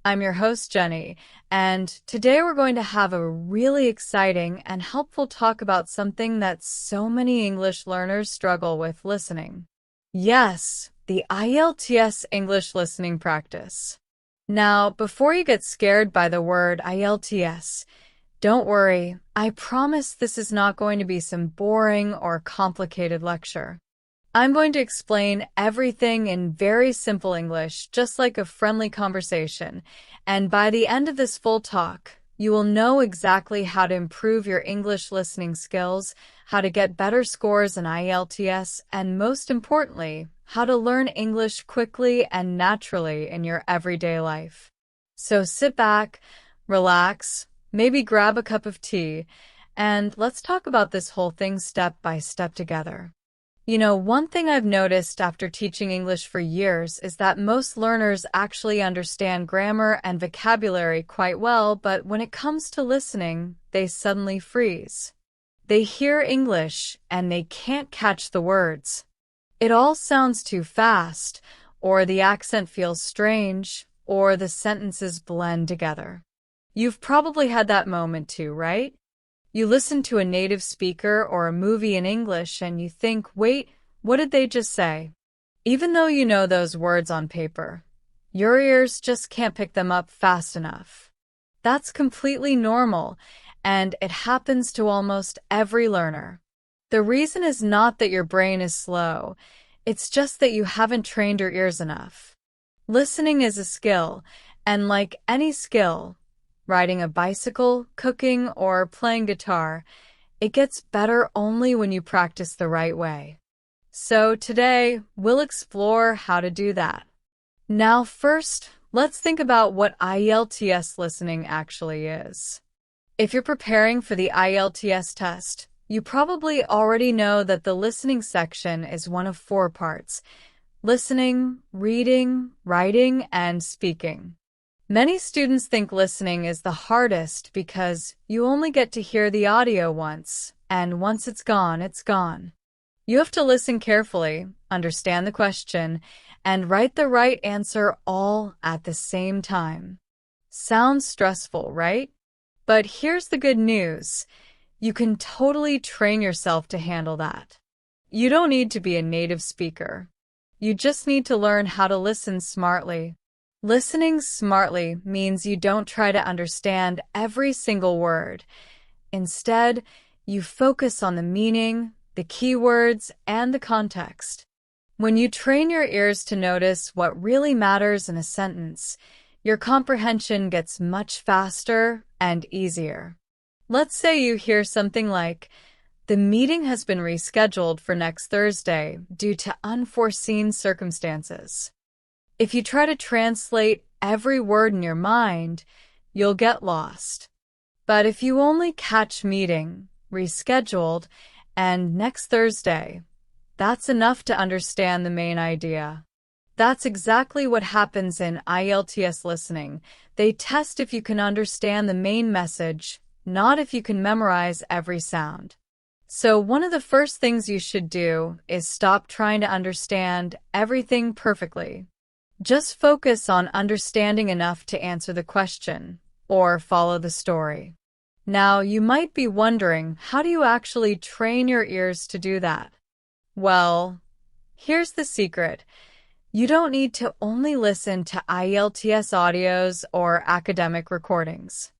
I'm your host, Jenny, and today we're going to have a really exciting and helpful talk about something that so many English learners struggle with: listening. Yes, the IELTS English listening practice. Now, before you get scared by the word IELTS, don't worry. I promise this is not going to be some boring or complicated lecture. I'm going to explain everything in very simple English, just like a friendly conversation, and by the end of this full talk, you will know exactly how to improve your English listening skills, how to get better scores in IELTS, and most importantly, how to learn English quickly and naturally in your everyday life. So sit back, relax, maybe grab a cup of tea, and let's talk about this whole thing step by step together. You know, one thing I've noticed after teaching English for years is that most learners actually understand grammar and vocabulary quite well, but when it comes to listening, they suddenly freeze. They hear English and they can't catch the words. It all sounds too fast, or the accent feels strange, or the sentences blend together. You've probably had that moment too, right? You listen to a native speaker or a movie in English and you think, wait, what did they just say? Even though you know those words on paper, your ears just can't pick them up fast enough. That's completely normal, and it happens to almost every learner. The reason is not that your brain is slow, it's just that you haven't trained your ears enough. Listening is a skill, and like any skill, riding a bicycle, cooking, or playing guitar, it gets better only when you practice the right way. So today, we'll explore how to do that. Now first, let's think about what IELTS listening actually is. If you're preparing for the IELTS test, you probably already know that the listening section is one of 4 parts: listening, reading, writing, and speaking. Many students think listening is the hardest because you only get to hear the audio once, and once it's gone, it's gone. You have to listen carefully, understand the question, and write the right answer all at the same time. Sounds stressful, right? But here's the good news. You can totally train yourself to handle that. You don't need to be a native speaker. You just need to learn how to listen smartly. Listening smartly means you don't try to understand every single word. Instead, you focus on the meaning, the keywords, and the context. When you train your ears to notice what really matters in a sentence, your comprehension gets much faster and easier. Let's say you hear something like, "The meeting has been rescheduled for next Thursday due to unforeseen circumstances." If you try to translate every word in your mind, you'll get lost. But if you only catch meeting, rescheduled, and next Thursday, that's enough to understand the main idea. That's exactly what happens in IELTS listening. They test if you can understand the main message, not if you can memorize every sound. So one of the first things you should do is stop trying to understand everything perfectly. Just focus on understanding enough to answer the question or follow the story. Now, you might be wondering, how do you actually train your ears to do that? Well, here's the secret. You don't need to only listen to IELTS audios or academic recordings.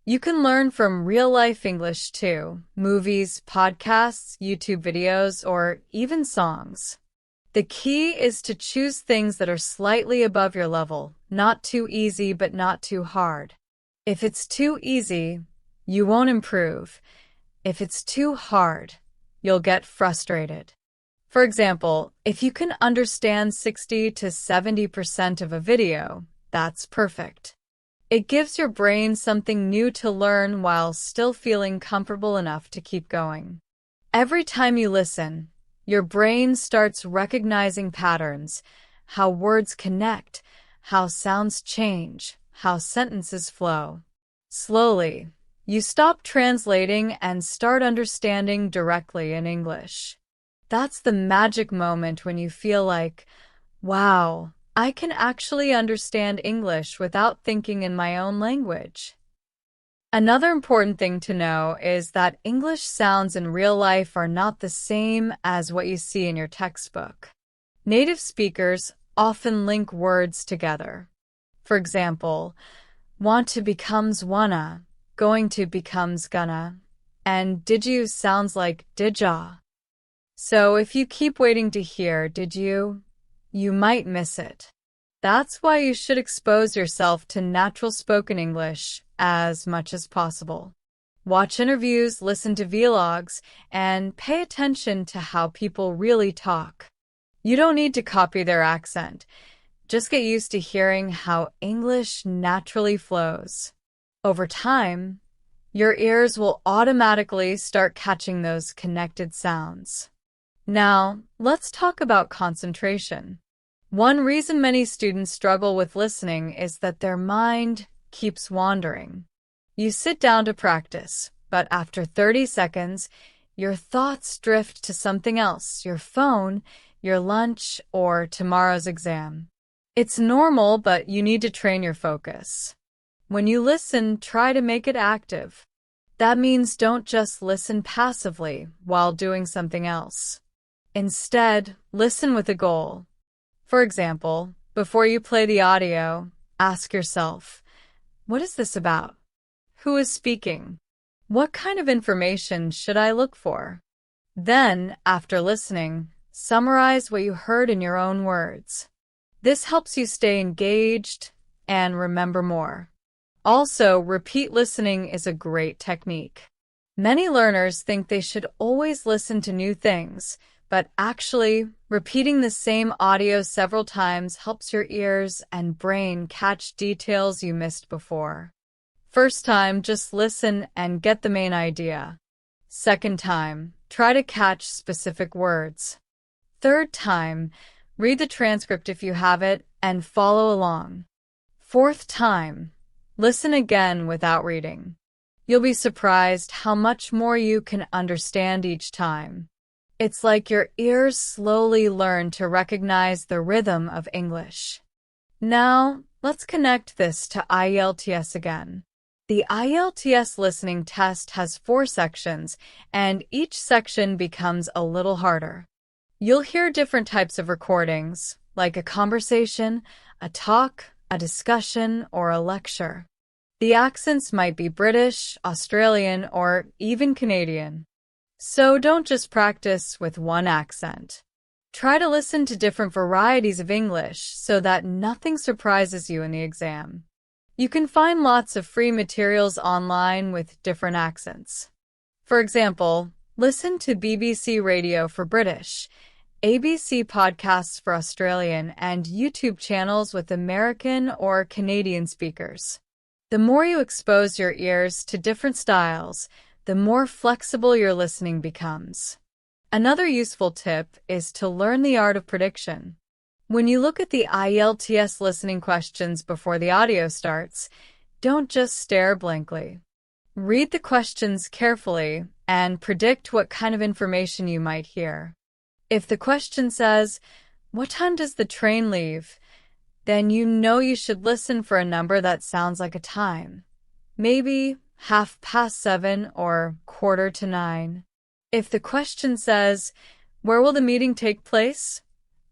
You can learn from real-life English too: movies, podcasts, YouTube videos, or even songs. The key is to choose things that are slightly above your level, not too easy but not too hard. If it's too easy, you won't improve. If it's too hard, you'll get frustrated. For example, if you can understand 60 to 70% of a video, that's perfect. It gives your brain something new to learn while still feeling comfortable enough to keep going. Every time you listen, your brain starts recognizing patterns, how words connect, how sounds change, how sentences flow. Slowly, you stop translating and start understanding directly in English. That's the magic moment when you feel like, wow, I can actually understand English without thinking in my own language. Another important thing to know is that English sounds in real life are not the same as what you see in your textbook. Native speakers often link words together. For example, want to becomes wanna, going to becomes gonna, and did you sounds like didja. So if you keep waiting to hear did you might miss it. That's why you should expose yourself to natural spoken English as much as possible. Watch interviews, listen to vlogs, and pay attention to how people really talk. You don't need to copy their accent. Just get used to hearing how English naturally flows. Over time, your ears will automatically start catching those connected sounds. Now, let's talk about concentration. One reason many students struggle with listening is that their mind keeps wandering. You sit down to practice, but after 30 seconds, your thoughts drift to something else, your phone, your lunch, or tomorrow's exam. It's normal, but you need to train your focus. When you listen, try to make it active. That means don't just listen passively while doing something else. Instead, listen with a goal. For example, before you play the audio, ask yourself, what is this about? Who is speaking? What kind of information should I look for? Then, after listening, summarize what you heard in your own words. This helps you stay engaged and remember more. Also, repeat listening is a great technique. Many learners think they should always listen to new things, but actually, repeating the same audio several times helps your ears and brain catch details you missed before. First time, just listen and get the main idea. Second time, try to catch specific words. Third time, read the transcript if you have it and follow along. Fourth time, listen again without reading. You'll be surprised how much more you can understand each time. It's like your ears slowly learn to recognize the rhythm of English. Now, let's connect this to IELTS again. The IELTS listening test has 4 sections, and each section becomes a little harder. You'll hear different types of recordings, like a conversation, a talk, a discussion, or a lecture. The accents might be British, Australian, or even Canadian. So don't just practice with one accent. Try to listen to different varieties of English so that nothing surprises you in the exam. You can find lots of free materials online with different accents. For example, listen to BBC Radio for British, ABC podcasts for Australian, and YouTube channels with American or Canadian speakers. The more you expose your ears to different styles, the more flexible your listening becomes. Another useful tip is to learn the art of prediction. When you look at the IELTS listening questions before the audio starts, don't just stare blankly. Read the questions carefully and predict what kind of information you might hear. If the question says, "What time does the train leave?" then you know you should listen for a number that sounds like a time. Maybe 7:30 or 9:15. If the question says, "Where will the meeting take place?"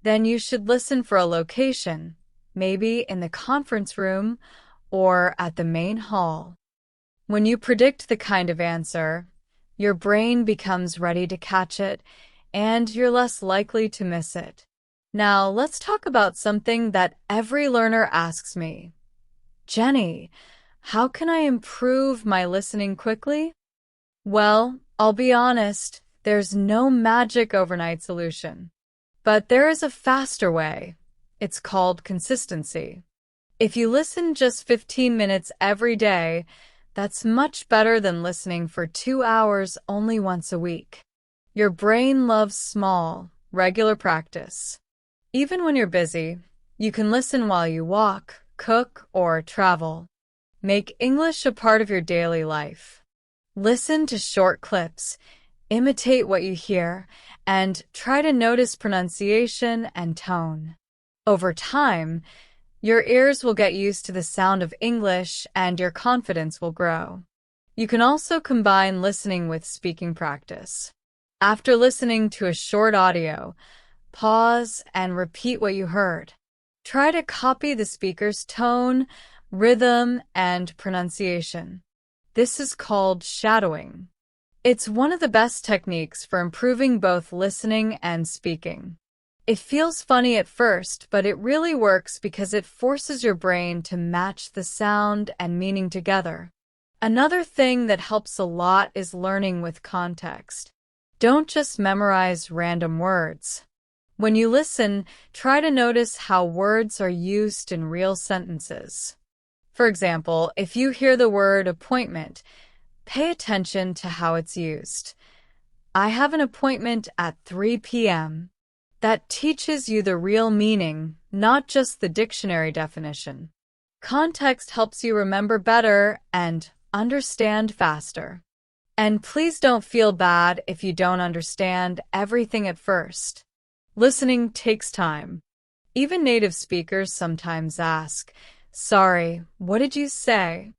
then you should listen for a location, maybe in the conference room or at the main hall. When you predict the kind of answer, your brain becomes ready to catch it, and you're less likely to miss it. Now, let's talk about something that every learner asks me. Jenny, how can I improve my listening quickly? Well, I'll be honest, there's no magic overnight solution. But there is a faster way. It's called consistency. If you listen just 15 minutes every day, that's much better than listening for 2 hours only once a week. Your brain loves small, regular practice. Even when you're busy, you can listen while you walk, cook, or travel. Make English a part of your daily life. Listen to short clips, imitate what you hear, and try to notice pronunciation and tone. Over time, your ears will get used to the sound of English and your confidence will grow. You can also combine listening with speaking practice. After listening to a short audio, pause and repeat what you heard. Try to copy the speaker's tone, rhythm, and pronunciation. This is called shadowing. It's one of the best techniques for improving both listening and speaking. It feels funny at first, but it really works because it forces your brain to match the sound and meaning together. Another thing that helps a lot is learning with context. Don't just memorize random words. When you listen, try to notice how words are used in real sentences. For example, if you hear the word appointment, pay attention to how it's used. I have an appointment at 3 p.m. That teaches you the real meaning, not just the dictionary definition. Context helps you remember better and understand faster. And please don't feel bad if you don't understand everything at first. Listening takes time. Even native speakers sometimes ask, "Sorry, what did you say?"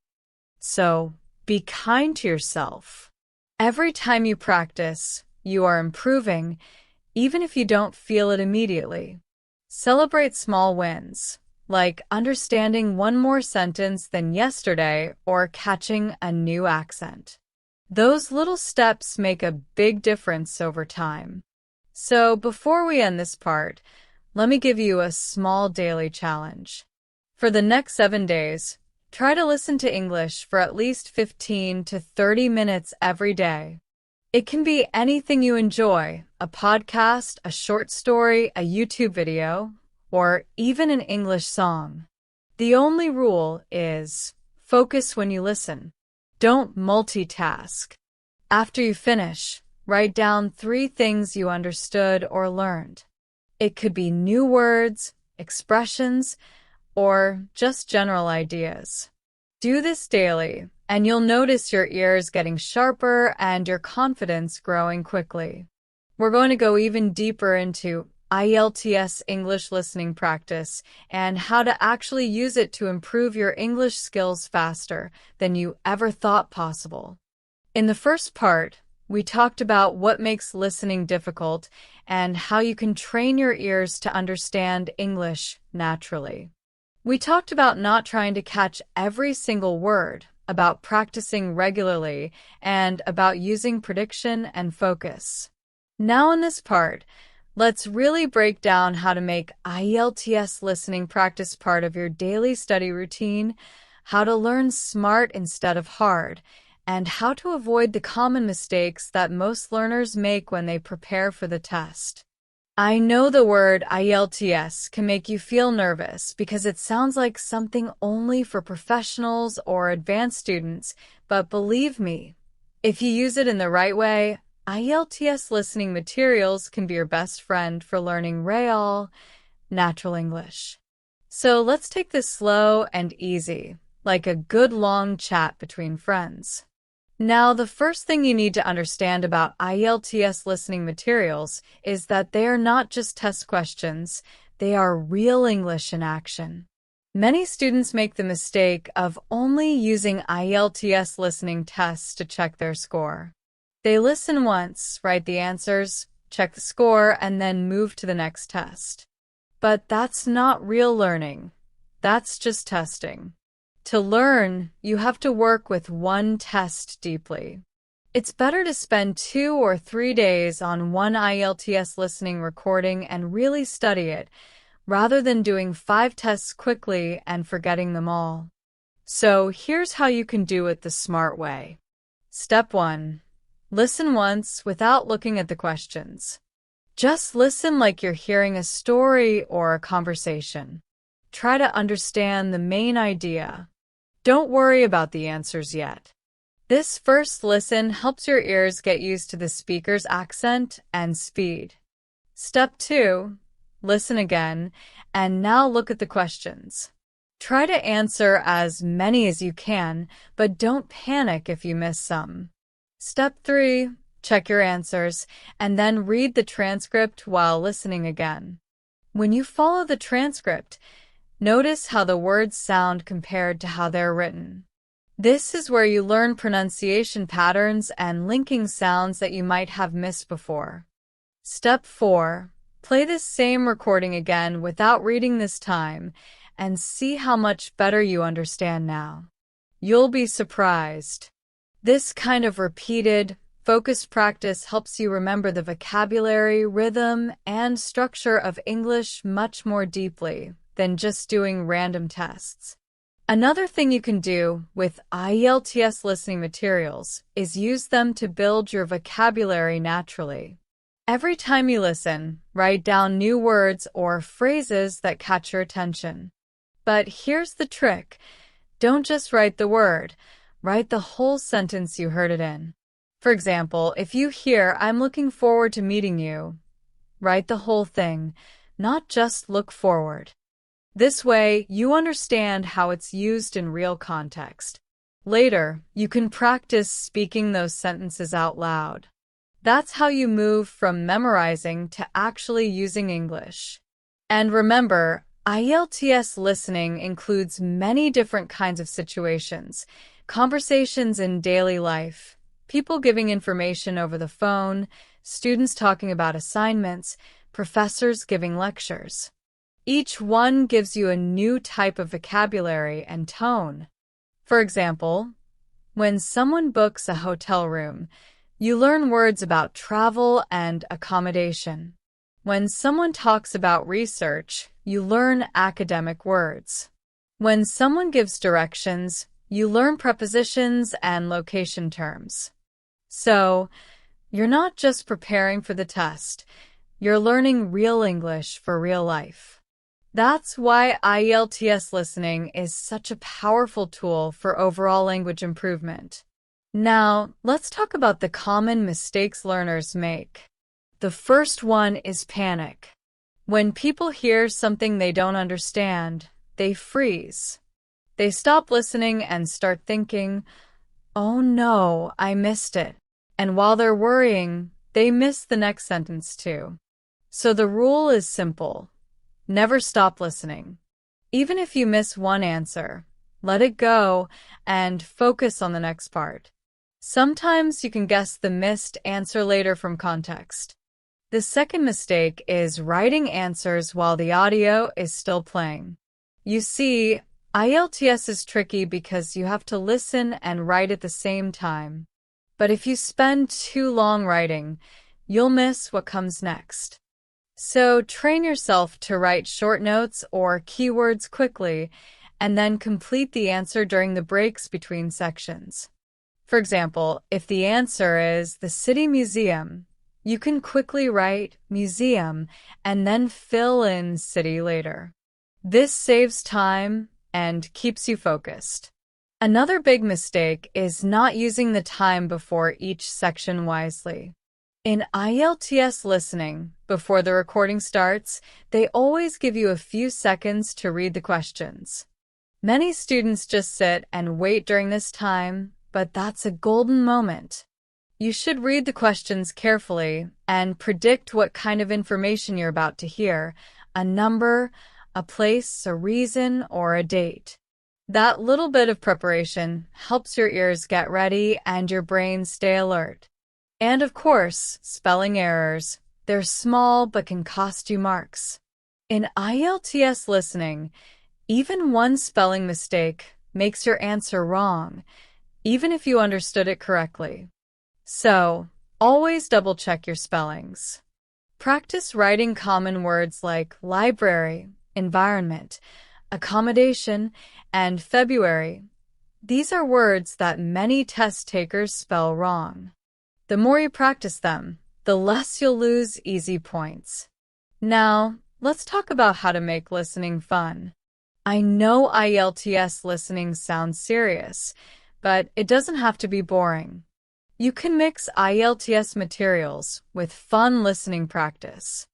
So, be kind to yourself. Every time you practice, you are improving, even if you don't feel it immediately. Celebrate small wins, like understanding one more sentence than yesterday or catching a new accent. Those little steps make a big difference over time. So before we end this part, let me give you a small daily challenge. For the next 7 days, try to listen to English for at least 15 to 30 minutes every day. It can be anything you enjoy, a podcast, a short story, a YouTube video, or even an English song. The only rule is focus when you listen. Don't multitask. After you finish, write down 3 things you understood or learned. It could be new words, expressions, or just general ideas. Do this daily, and you'll notice your ears getting sharper and your confidence growing quickly. We're going to go even deeper into IELTS English listening practice and how to actually use it to improve your English skills faster than you ever thought possible. In the first part, we talked about what makes listening difficult and how you can train your ears to understand English naturally. We talked about not trying to catch every single word, about practicing regularly, and about using prediction and focus. Now in this part, let's really break down how to make IELTS listening practice part of your daily study routine, how to learn smart instead of hard, and how to avoid the common mistakes that most learners make when they prepare for the test. I know the word IELTS can make you feel nervous because it sounds like something only for professionals or advanced students, but believe me, if you use it in the right way, IELTS listening materials can be your best friend for learning real, natural English. So let's take this slow and easy, like a good long chat between friends. Now, the first thing you need to understand about IELTS listening materials is that they are not just test questions, they are real English in action. Many students make the mistake of only using IELTS listening tests to check their score. They listen once, write the answers, check the score, and then move to the next test. But that's not real learning. That's just testing. To learn, you have to work with one test deeply. It's better to spend 2 or 3 days on one IELTS listening recording and really study it, rather than doing 5 tests quickly and forgetting them all. So here's how you can do it the smart way. Step 1. Listen once without looking at the questions. Just listen like you're hearing a story or a conversation. Try to understand the main idea. Don't worry about the answers yet. This first listen helps your ears get used to the speaker's accent and speed. Step 2. Listen again, and now look at the questions. Try to answer as many as you can, but don't panic if you miss some. Step 3. Check your answers, and then read the transcript while listening again. When you follow the transcript, notice how the words sound compared to how they're written. This is where you learn pronunciation patterns and linking sounds that you might have missed before. Step 4. Play this same recording again without reading this time and see how much better you understand now. You'll be surprised. This kind of repeated, focused practice helps you remember the vocabulary, rhythm, and structure of English much more deeply than just doing random tests. Another thing you can do with IELTS listening materials is use them to build your vocabulary naturally. Every time you listen, write down new words or phrases that catch your attention. But here's the trick. Don't just write the word. Write the whole sentence you heard it in. For example, if you hear, "I'm looking forward to meeting you," write the whole thing, not just look forward. This way, you understand how it's used in real context. Later, you can practice speaking those sentences out loud. That's how you move from memorizing to actually using English. And remember, IELTS listening includes many different kinds of situations, conversations in daily life, people giving information over the phone, students talking about assignments, professors giving lectures. Each one gives you a new type of vocabulary and tone. For example, when someone books a hotel room, you learn words about travel and accommodation. When someone talks about research, you learn academic words. When someone gives directions, you learn prepositions and location terms. So, you're not just preparing for the test, you're learning real English for real life. That's why IELTS listening is such a powerful tool for overall language improvement. Now, let's talk about the common mistakes learners make. The first one is panic. When people hear something they don't understand, they freeze. They stop listening and start thinking, "Oh no, I missed it." And while they're worrying, they miss the next sentence too. So the rule is simple. Never stop listening. Even if you miss one answer, let it go and focus on the next part. Sometimes you can guess the missed answer later from context. The second mistake is writing answers while the audio is still playing. You see, IELTS is tricky because you have to listen and write at the same time. But if you spend too long writing, you'll miss what comes next. So train yourself to write short notes or keywords quickly and then complete the answer during the breaks between sections. For example, if the answer is the City Museum, you can quickly write museum and then fill in city later. This saves time and keeps you focused. Another big mistake is not using the time before each section wisely. In IELTS listening, before the recording starts, they always give you a few seconds to read the questions. Many students just sit and wait during this time, but that's a golden moment. You should read the questions carefully and predict what kind of information you're about to hear, a number, a place, a reason, or a date. That little bit of preparation helps your ears get ready and your brain stay alert. And of course, spelling errors. They're small but can cost you marks. In IELTS listening, even one spelling mistake makes your answer wrong, even if you understood it correctly. So, always double-check your spellings. Practice writing common words like library, environment, accommodation, and February. These are words that many test takers spell wrong. The more you practice them, the less you'll lose easy points. Now, let's talk about how to make listening fun. I know IELTS listening sounds serious, but it doesn't have to be boring. You can mix IELTS materials with fun listening practice.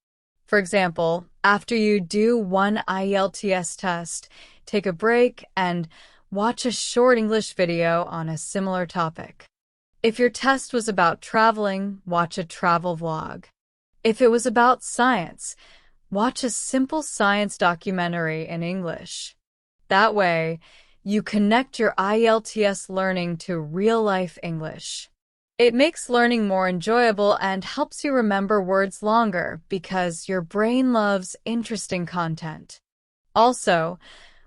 For example, after you do one IELTS test, take a break and watch a short English video on a similar topic. If your test was about traveling, watch a travel vlog. If it was about science, Watch a simple science documentary in English. That way, you connect your IELTS learning to real-life English. It makes learning more enjoyable and helps you remember words longer because your brain loves interesting content. Also,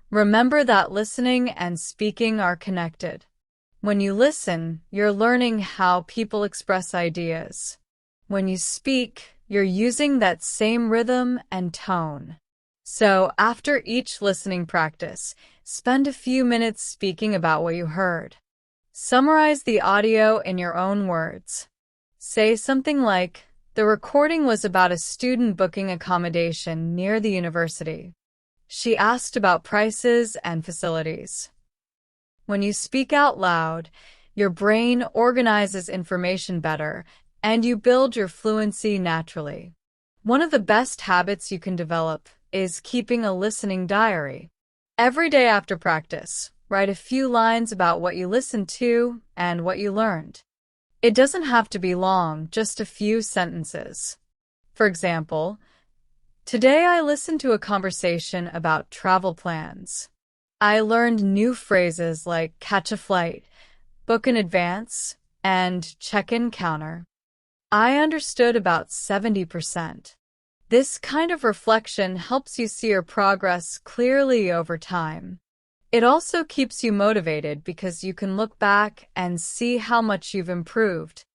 remember that listening and speaking are connected. When you listen, you're learning how people express ideas. When you speak, you're using that same rhythm and tone. So, after each listening practice, spend a few minutes speaking about what you heard. Summarize the audio in your own words. Say something like, "The recording was about a student booking accommodation near the university. She asked about prices and facilities." When you speak out loud, your brain organizes information better, and you build your fluency naturally. One of the best habits you can develop is keeping a listening diary. Every day after practice, write a few lines about what you listened to and what you learned. It doesn't have to be long, just a few sentences. For example, today I listened to a conversation about travel plans. I learned new phrases like catch a flight, book in advance, and check-in counter. I understood about 70%. This kind of reflection helps you see your progress clearly over time. It also keeps you motivated because you can look back and see how much you've improved.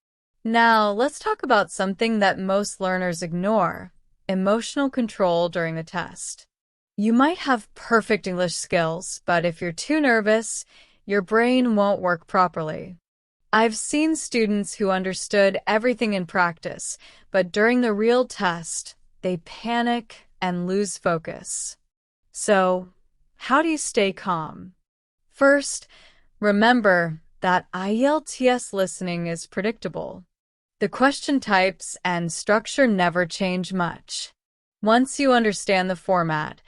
Now, let's talk about something that most learners ignore: emotional control during the test. You might have perfect English skills, but if you're too nervous, your brain won't work properly. I've seen students who understood everything in practice, but during the real test, they panic and lose focus. So, how do you stay calm? First, remember that IELTS listening is predictable. The question types and structure never change much. Once you understand the format,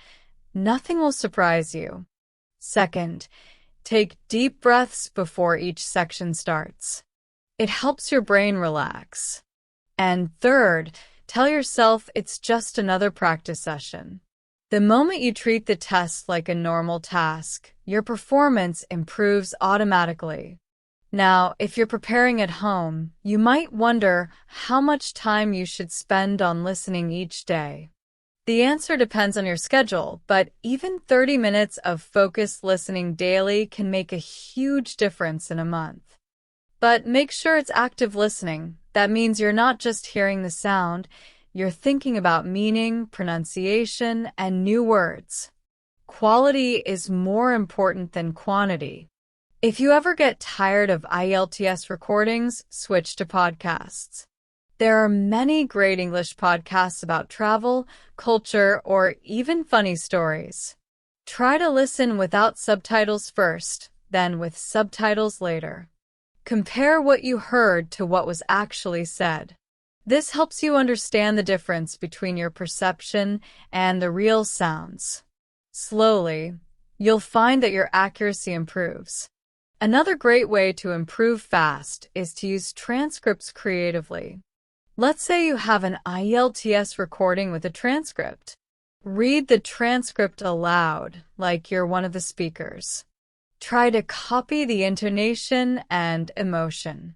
nothing will surprise you. Second, take deep breaths before each section starts. It helps your brain relax. And third, tell yourself it's just another practice session. The moment you treat the test like a normal task, your performance improves automatically. Now, if you're preparing at home, you might wonder how much time you should spend on listening each day. The answer depends on your schedule, but even 30 minutes of focused listening daily can make a huge difference in a month. But make sure it's active listening. That means you're not just hearing the sound, you're thinking about meaning, pronunciation, and new words. Quality is more important than quantity. If you ever get tired of IELTS recordings, switch to podcasts. There are many great English podcasts about travel, culture, or even funny stories. Try to listen without subtitles first, then with subtitles later. Compare what you heard to what was actually said. This helps you understand the difference between your perception and the real sounds. Slowly, you'll find that your accuracy improves. Another great way to improve fast is to use transcripts creatively. Let's say you have an IELTS recording with a transcript. Read the transcript aloud, like you're one of the speakers. Try to copy the intonation and emotion.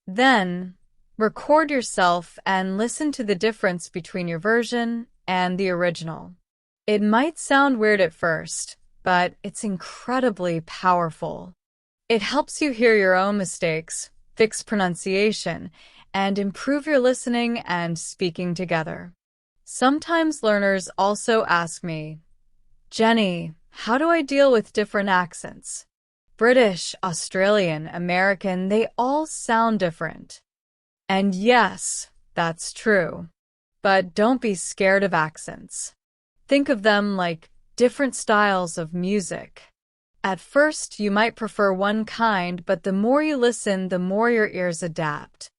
Then, record yourself and listen to the difference between your version and the original. It might sound weird at first, but it's incredibly powerful. It helps you hear your own mistakes, fix pronunciation, and improve your listening and speaking together. Sometimes learners also ask me, "Jenny, how do I deal with different accents? British, Australian, American, they all sound different." And yes, that's true. But don't be scared of accents. Think of them like different styles of music. At first, you might prefer one kind, but the more you listen, the more your ears adapt.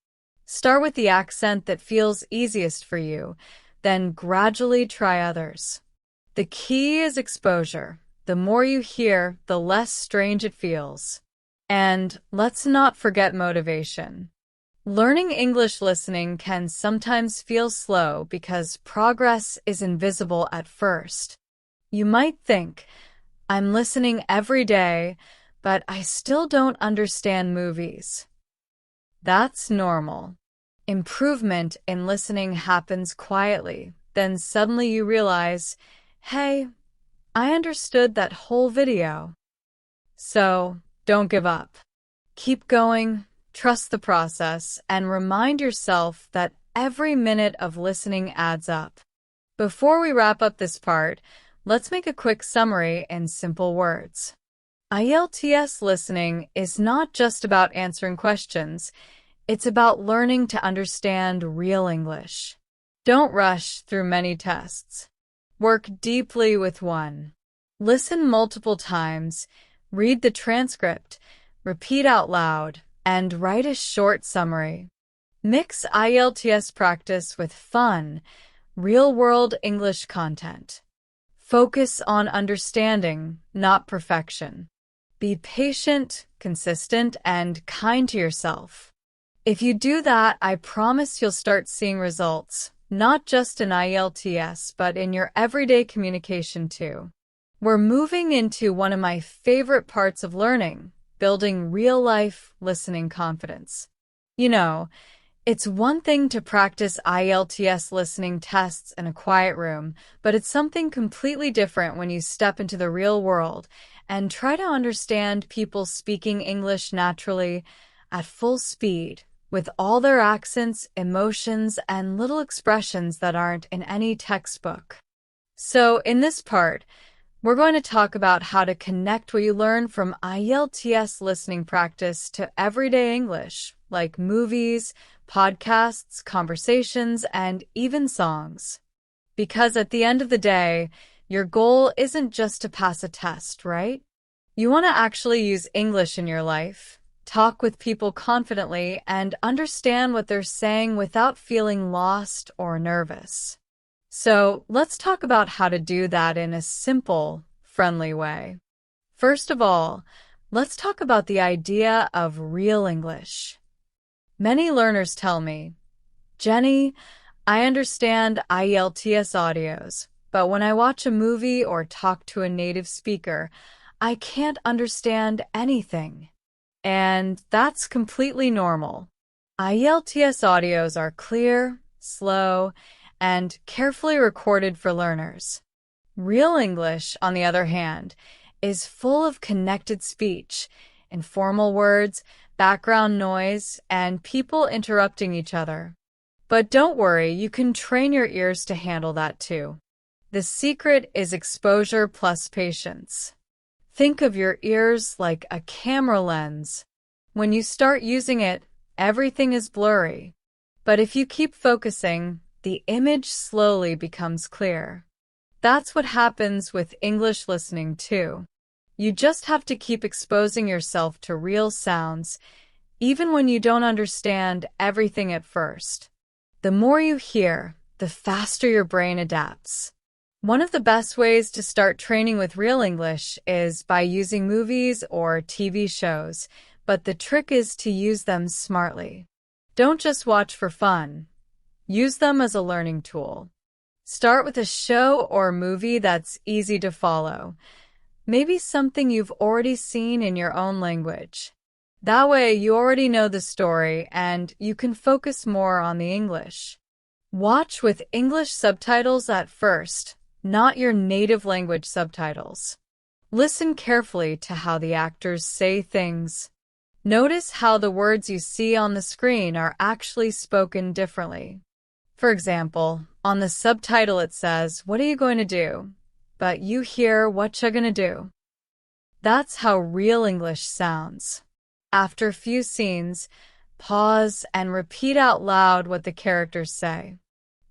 Start with the accent that feels easiest for you, then gradually try others. The key is exposure. The more you hear, the less strange it feels. And let's not forget motivation. Learning English listening can sometimes feel slow because progress is invisible at first. You might think, I'm listening every day, but I still don't understand movies. That's normal. Improvement in listening happens quietly. Then suddenly you realize, hey, I understood that whole video. So, don't give up. Keep going, trust the process, and remind yourself that every minute of listening adds up. Before we wrap up this part, let's make a quick summary in simple words. IELTS listening is not just about answering questions, it's about learning to understand real English. Don't rush through many tests. Work deeply with one. Listen multiple times, read the transcript, repeat out loud, and write a short summary. Mix IELTS practice with fun, real-world English content. Focus on understanding, not perfection. Be patient, consistent, and kind to yourself. If you do that, I promise you'll start seeing results, not just in IELTS, but in your everyday communication too. We're moving into one of my favorite parts of learning, building real-life listening confidence. You know, it's one thing to practice IELTS listening tests in a quiet room, but it's something completely different when you step into the real world and try to understand people speaking English naturally, at full speed, with all their accents, emotions, and little expressions that aren't in any textbook. So, in this part, we're going to talk about how to connect what you learn from IELTS listening practice to everyday English, like movies, podcasts, conversations, and even songs. Because at the end of the day, your goal isn't just to pass a test, right? You want to actually use English in your life, talk with people confidently, and understand what they're saying without feeling lost or nervous. So let's talk about how to do that in a simple, friendly way. First of all, let's talk about the idea of real English. Many learners tell me, Jenny, I understand IELTS audios, but when I watch a movie or talk to a native speaker, I can't understand anything. And that's completely normal. IELTS audios are clear, slow, and carefully recorded for learners. Real English, on the other hand, is full of connected speech, informal words, background noise, and people interrupting each other. But don't worry, you can train your ears to handle that too. The secret is exposure plus patience. Think of your ears like a camera lens. When you start using it, everything is blurry. But if you keep focusing, the image slowly becomes clear. That's what happens with English listening too. You just have to keep exposing yourself to real sounds, even when you don't understand everything at first. The more you hear, the faster your brain adapts. One of the best ways to start training with real English is by using movies or TV shows, but the trick is to use them smartly. Don't just watch for fun. Use them as a learning tool. Start with a show or movie that's easy to follow. Maybe something you've already seen in your own language. That way, you already know the story and you can focus more on the English. Watch with English subtitles at first, not your native language subtitles. Listen carefully to how the actors say things. Notice how the words you see on the screen are actually spoken differently. For example, on the subtitle it says, "What are you going to do?" But you hear, "What you gonna do?" That's how real English sounds. After a few scenes, pause and repeat out loud what the characters say.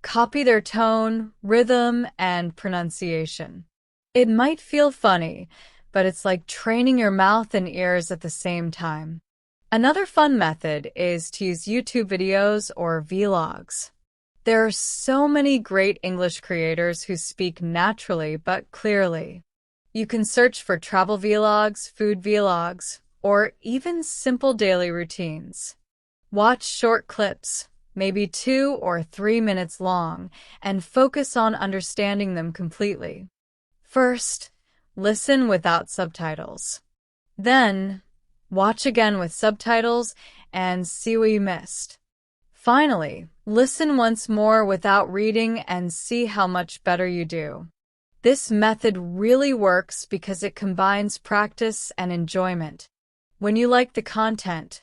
Copy their tone, rhythm, and pronunciation. It might feel funny, but it's like training your mouth and ears at the same time. Another fun method is to use YouTube videos or vlogs. There are so many great English creators who speak naturally but clearly. You can search for travel vlogs, food vlogs, or even simple daily routines. Watch short clips, maybe 2 or 3 minutes long, and focus on understanding them completely. First, listen without subtitles. Then, watch again with subtitles and see what you missed. Finally, listen once more without reading and see how much better you do. This method really works because it combines practice and enjoyment. When you like the content,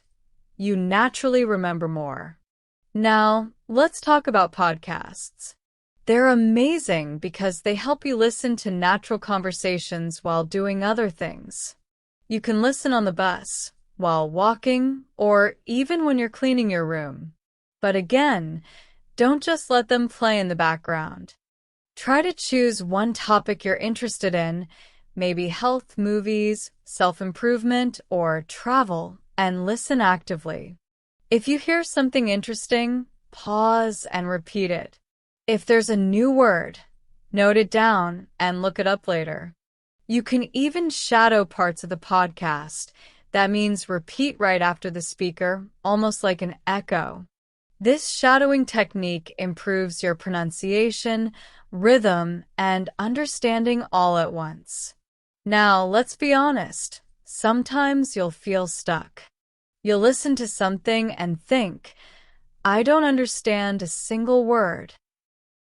you naturally remember more. Now, let's talk about podcasts. They're amazing because they help you listen to natural conversations while doing other things. You can listen on the bus, while walking, or even when you're cleaning your room. But again, don't just let them play in the background. Try to choose one topic you're interested in, maybe health, movies, self-improvement, or travel, and listen actively. If you hear something interesting, pause and repeat it. If there's a new word, note it down and look it up later. You can even shadow parts of the podcast. That means repeat right after the speaker, almost like an echo. This shadowing technique improves your pronunciation, rhythm, and understanding all at once. Now, let's be honest. Sometimes you'll feel stuck. You'll listen to something and think, I don't understand a single word.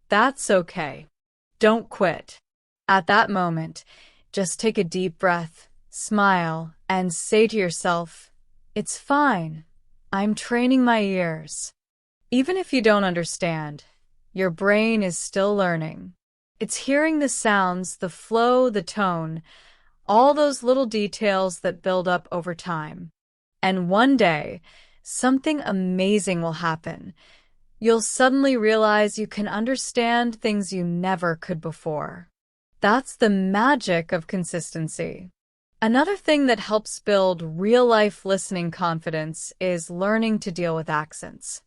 That's okay. Don't quit. At that moment, just take a deep breath, smile, and say to yourself, it's fine. I'm training my ears. Even if you don't understand, your brain is still learning. It's hearing the sounds, the flow, the tone, all those little details that build up over time. And one day, something amazing will happen. You'll suddenly realize you can understand things you never could before. That's the magic of consistency. Another thing that helps build real-life listening confidence is learning to deal with accents.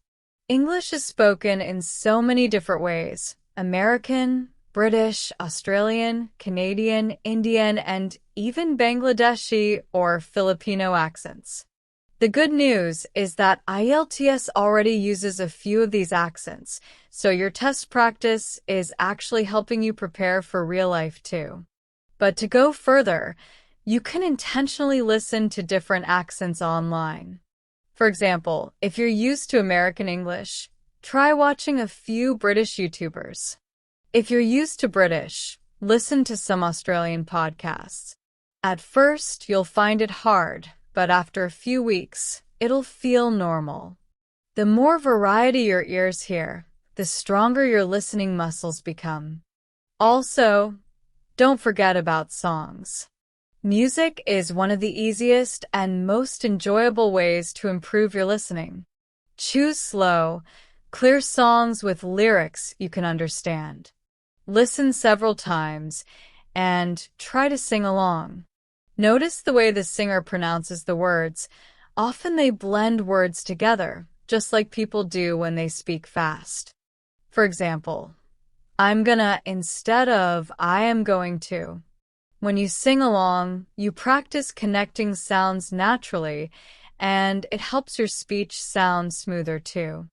English is spoken in so many different ways: American, British, Australian, Canadian, Indian, and even Bangladeshi or Filipino accents. The good news is that IELTS already uses a few of these accents, so your test practice is actually helping you prepare for real life too. But to go further, you can intentionally listen to different accents online. For example, if you're used to American English, try watching a few British YouTubers. If you're used to British, listen to some Australian podcasts. At first, you'll find it hard, but after a few weeks, it'll feel normal. The more variety your ears hear, the stronger your listening muscles become. Also, don't forget about songs. Music is one of the easiest and most enjoyable ways to improve your listening. Choose slow, clear songs with lyrics you can understand. Listen several times and try to sing along. Notice the way the singer pronounces the words. Often they blend words together, just like people do when they speak fast. For example, I'm gonna instead of I am going to. When you sing along, you practice connecting sounds naturally, and it helps your speech sound smoother too.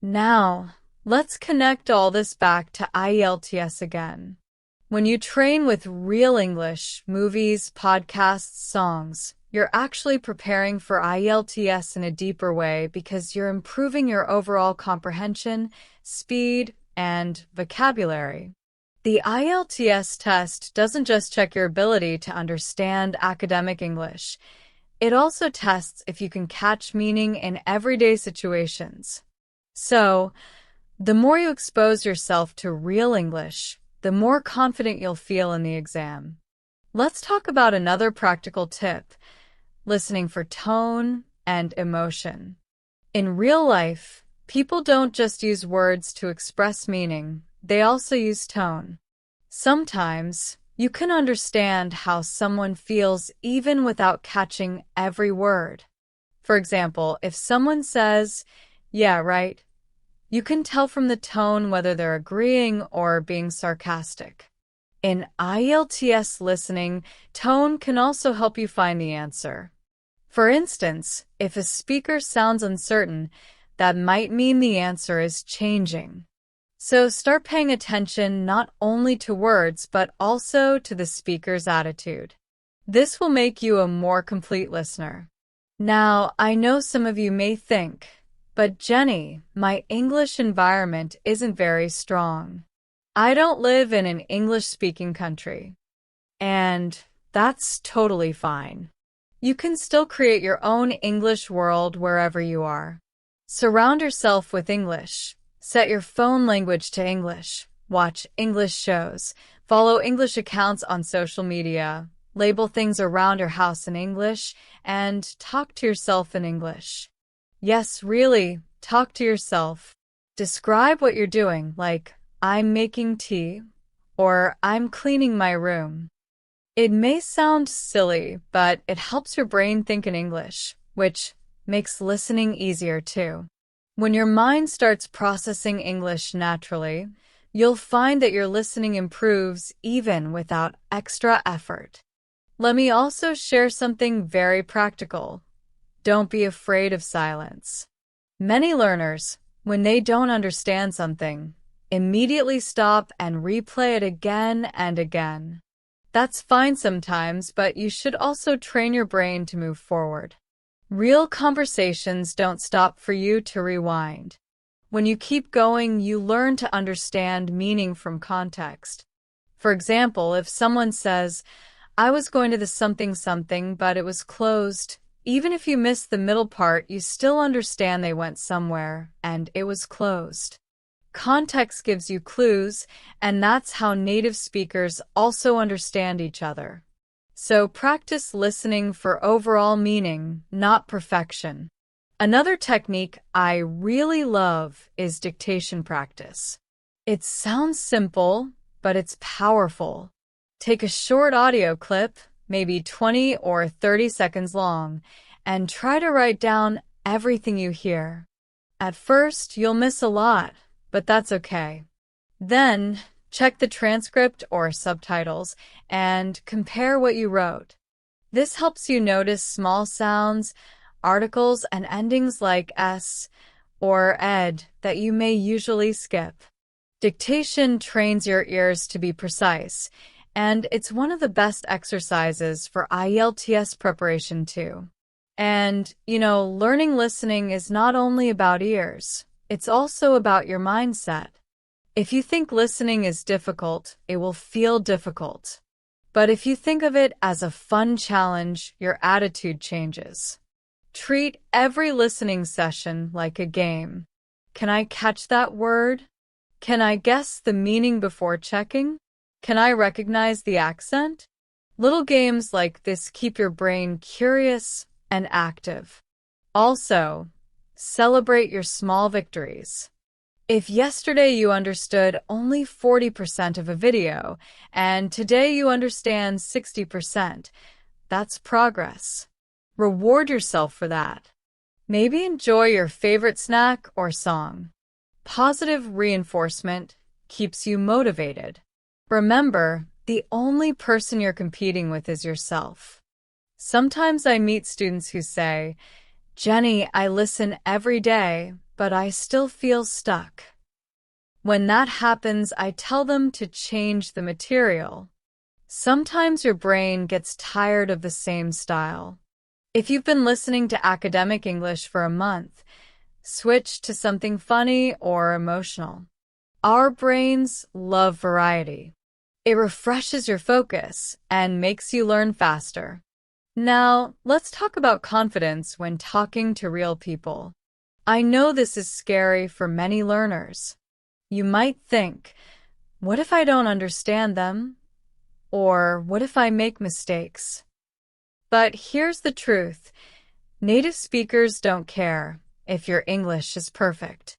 Now, let's connect all this back to IELTS again. When you train with real English, movies, podcasts, songs, you're actually preparing for IELTS in a deeper way because you're improving your overall comprehension, speed, and vocabulary. The IELTS test doesn't just check your ability to understand academic English. It also tests if you can catch meaning in everyday situations. So, the more you expose yourself to real English, the more confident you'll feel in the exam. Let's talk about another practical tip: listening for tone and emotion. In real life, people don't just use words to express meaning, they also use tone. Sometimes, you can understand how someone feels even without catching every word. For example, if someone says, "Yeah, right," you can tell from the tone whether they're agreeing or being sarcastic. In IELTS listening, tone can also help you find the answer. For instance, if a speaker sounds uncertain, that might mean the answer is changing. So start paying attention not only to words, but also to the speaker's attitude. This will make you a more complete listener. Now, I know some of you may think, but Jenny, my English environment isn't very strong. I don't live in an English-speaking country. And that's totally fine. You can still create your own English world wherever you are. Surround yourself with English. Set your phone language to English. Watch English shows. Follow English accounts on social media. Label things around your house in English, and talk to yourself in English. Yes, really, talk to yourself. Describe what you're doing, like, I'm making tea, or I'm cleaning my room. It may sound silly, but it helps your brain think in English, which makes listening easier too. When your mind starts processing English naturally, you'll find that your listening improves even without extra effort. Let me also share something very practical. Don't be afraid of silence. Many learners, when they don't understand something, immediately stop and replay it again and again. That's fine sometimes, but you should also train your brain to move forward. Real conversations don't stop for you to rewind. When you keep going, you learn to understand meaning from context. For example, if someone says, I was going to the something, but it was closed, even if you miss the middle part, you still understand they went somewhere, and it was closed. Context gives you clues, and that's how native speakers also understand each other. So practice listening for overall meaning, not perfection. Another technique I really love is dictation practice. It sounds simple, but it's powerful. Take a short audio clip, maybe 20 or 30 seconds long, and try to write down everything you hear. At first, you'll miss a lot, but that's okay. Then, check the transcript or subtitles and compare what you wrote. This helps you notice small sounds, articles, and endings like s or ed that you may usually skip. Dictation trains your ears to be precise, and it's one of the best exercises for IELTS preparation too. And, learning listening is not only about ears, it's also about your mindset. If you think listening is difficult, it will feel difficult. But if you think of it as a fun challenge, your attitude changes. Treat every listening session like a game. Can I catch that word? Can I guess the meaning before checking? Can I recognize the accent? Little games like this keep your brain curious and active. Also, celebrate your small victories. If yesterday you understood only 40% of a video, and today you understand 60%, that's progress. Reward yourself for that. Maybe enjoy your favorite snack or song. Positive reinforcement keeps you motivated. Remember, the only person you're competing with is yourself. Sometimes I meet students who say, Jenny, I listen every day, but I still feel stuck. When that happens, I tell them to change the material. Sometimes your brain gets tired of the same style. If you've been listening to academic English for a month, switch to something funny or emotional. Our brains love variety. It refreshes your focus and makes you learn faster. Now, let's talk about confidence when talking to real people. I know this is scary for many learners. You might think, what if I don't understand them? Or what if I make mistakes? But here's the truth. Native speakers don't care if your English is perfect.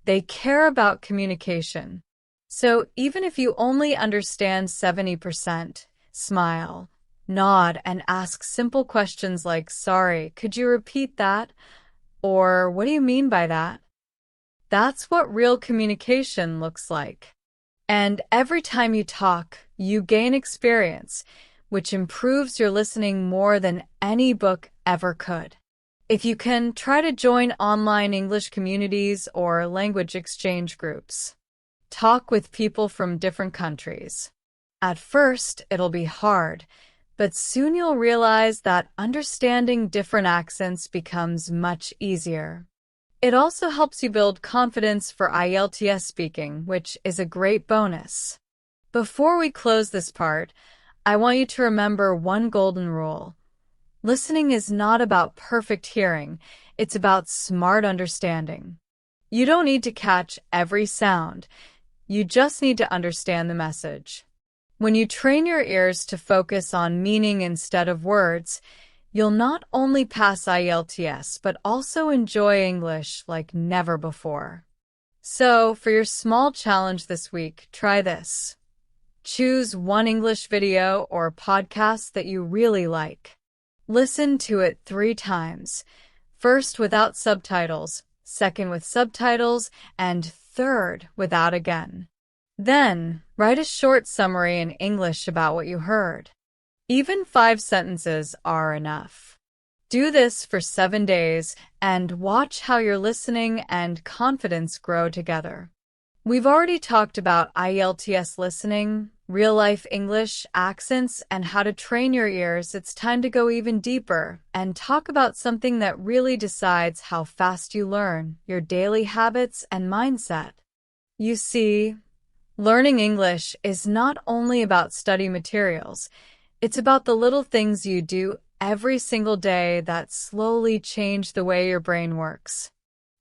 They care about communication. So even if you only understand 70%, smile, nod, and ask simple questions like, sorry, could you repeat that? Or what do you mean by that? That's what real communication looks like. And every time you talk, you gain experience, which improves your listening more than any book ever could. If you can, try to join online English communities or language exchange groups. Talk with people from different countries. At first, it'll be hard, but soon you'll realize that understanding different accents becomes much easier. It also helps you build confidence for IELTS speaking, which is a great bonus. Before we close this part, I want you to remember one golden rule. Listening is not about perfect hearing, it's about smart understanding. You don't need to catch every sound, you just need to understand the message. When you train your ears to focus on meaning instead of words, you'll not only pass IELTS, but also enjoy English like never before. So, for your small challenge this week, try this. Choose one English video or podcast that you really like. Listen to it 3 times. First without subtitles, second with subtitles, and third without again. Then, write a short summary in English about what you heard. Even 5 sentences are enough. Do this for 7 days and watch how your listening and confidence grow together. We've already talked about IELTS listening, real-life English, accents, and how to train your ears. It's time to go even deeper and talk about something that really decides how fast you learn, your daily habits and mindset. You see, learning English is not only about study materials, it's about the little things you do every single day that slowly change the way your brain works.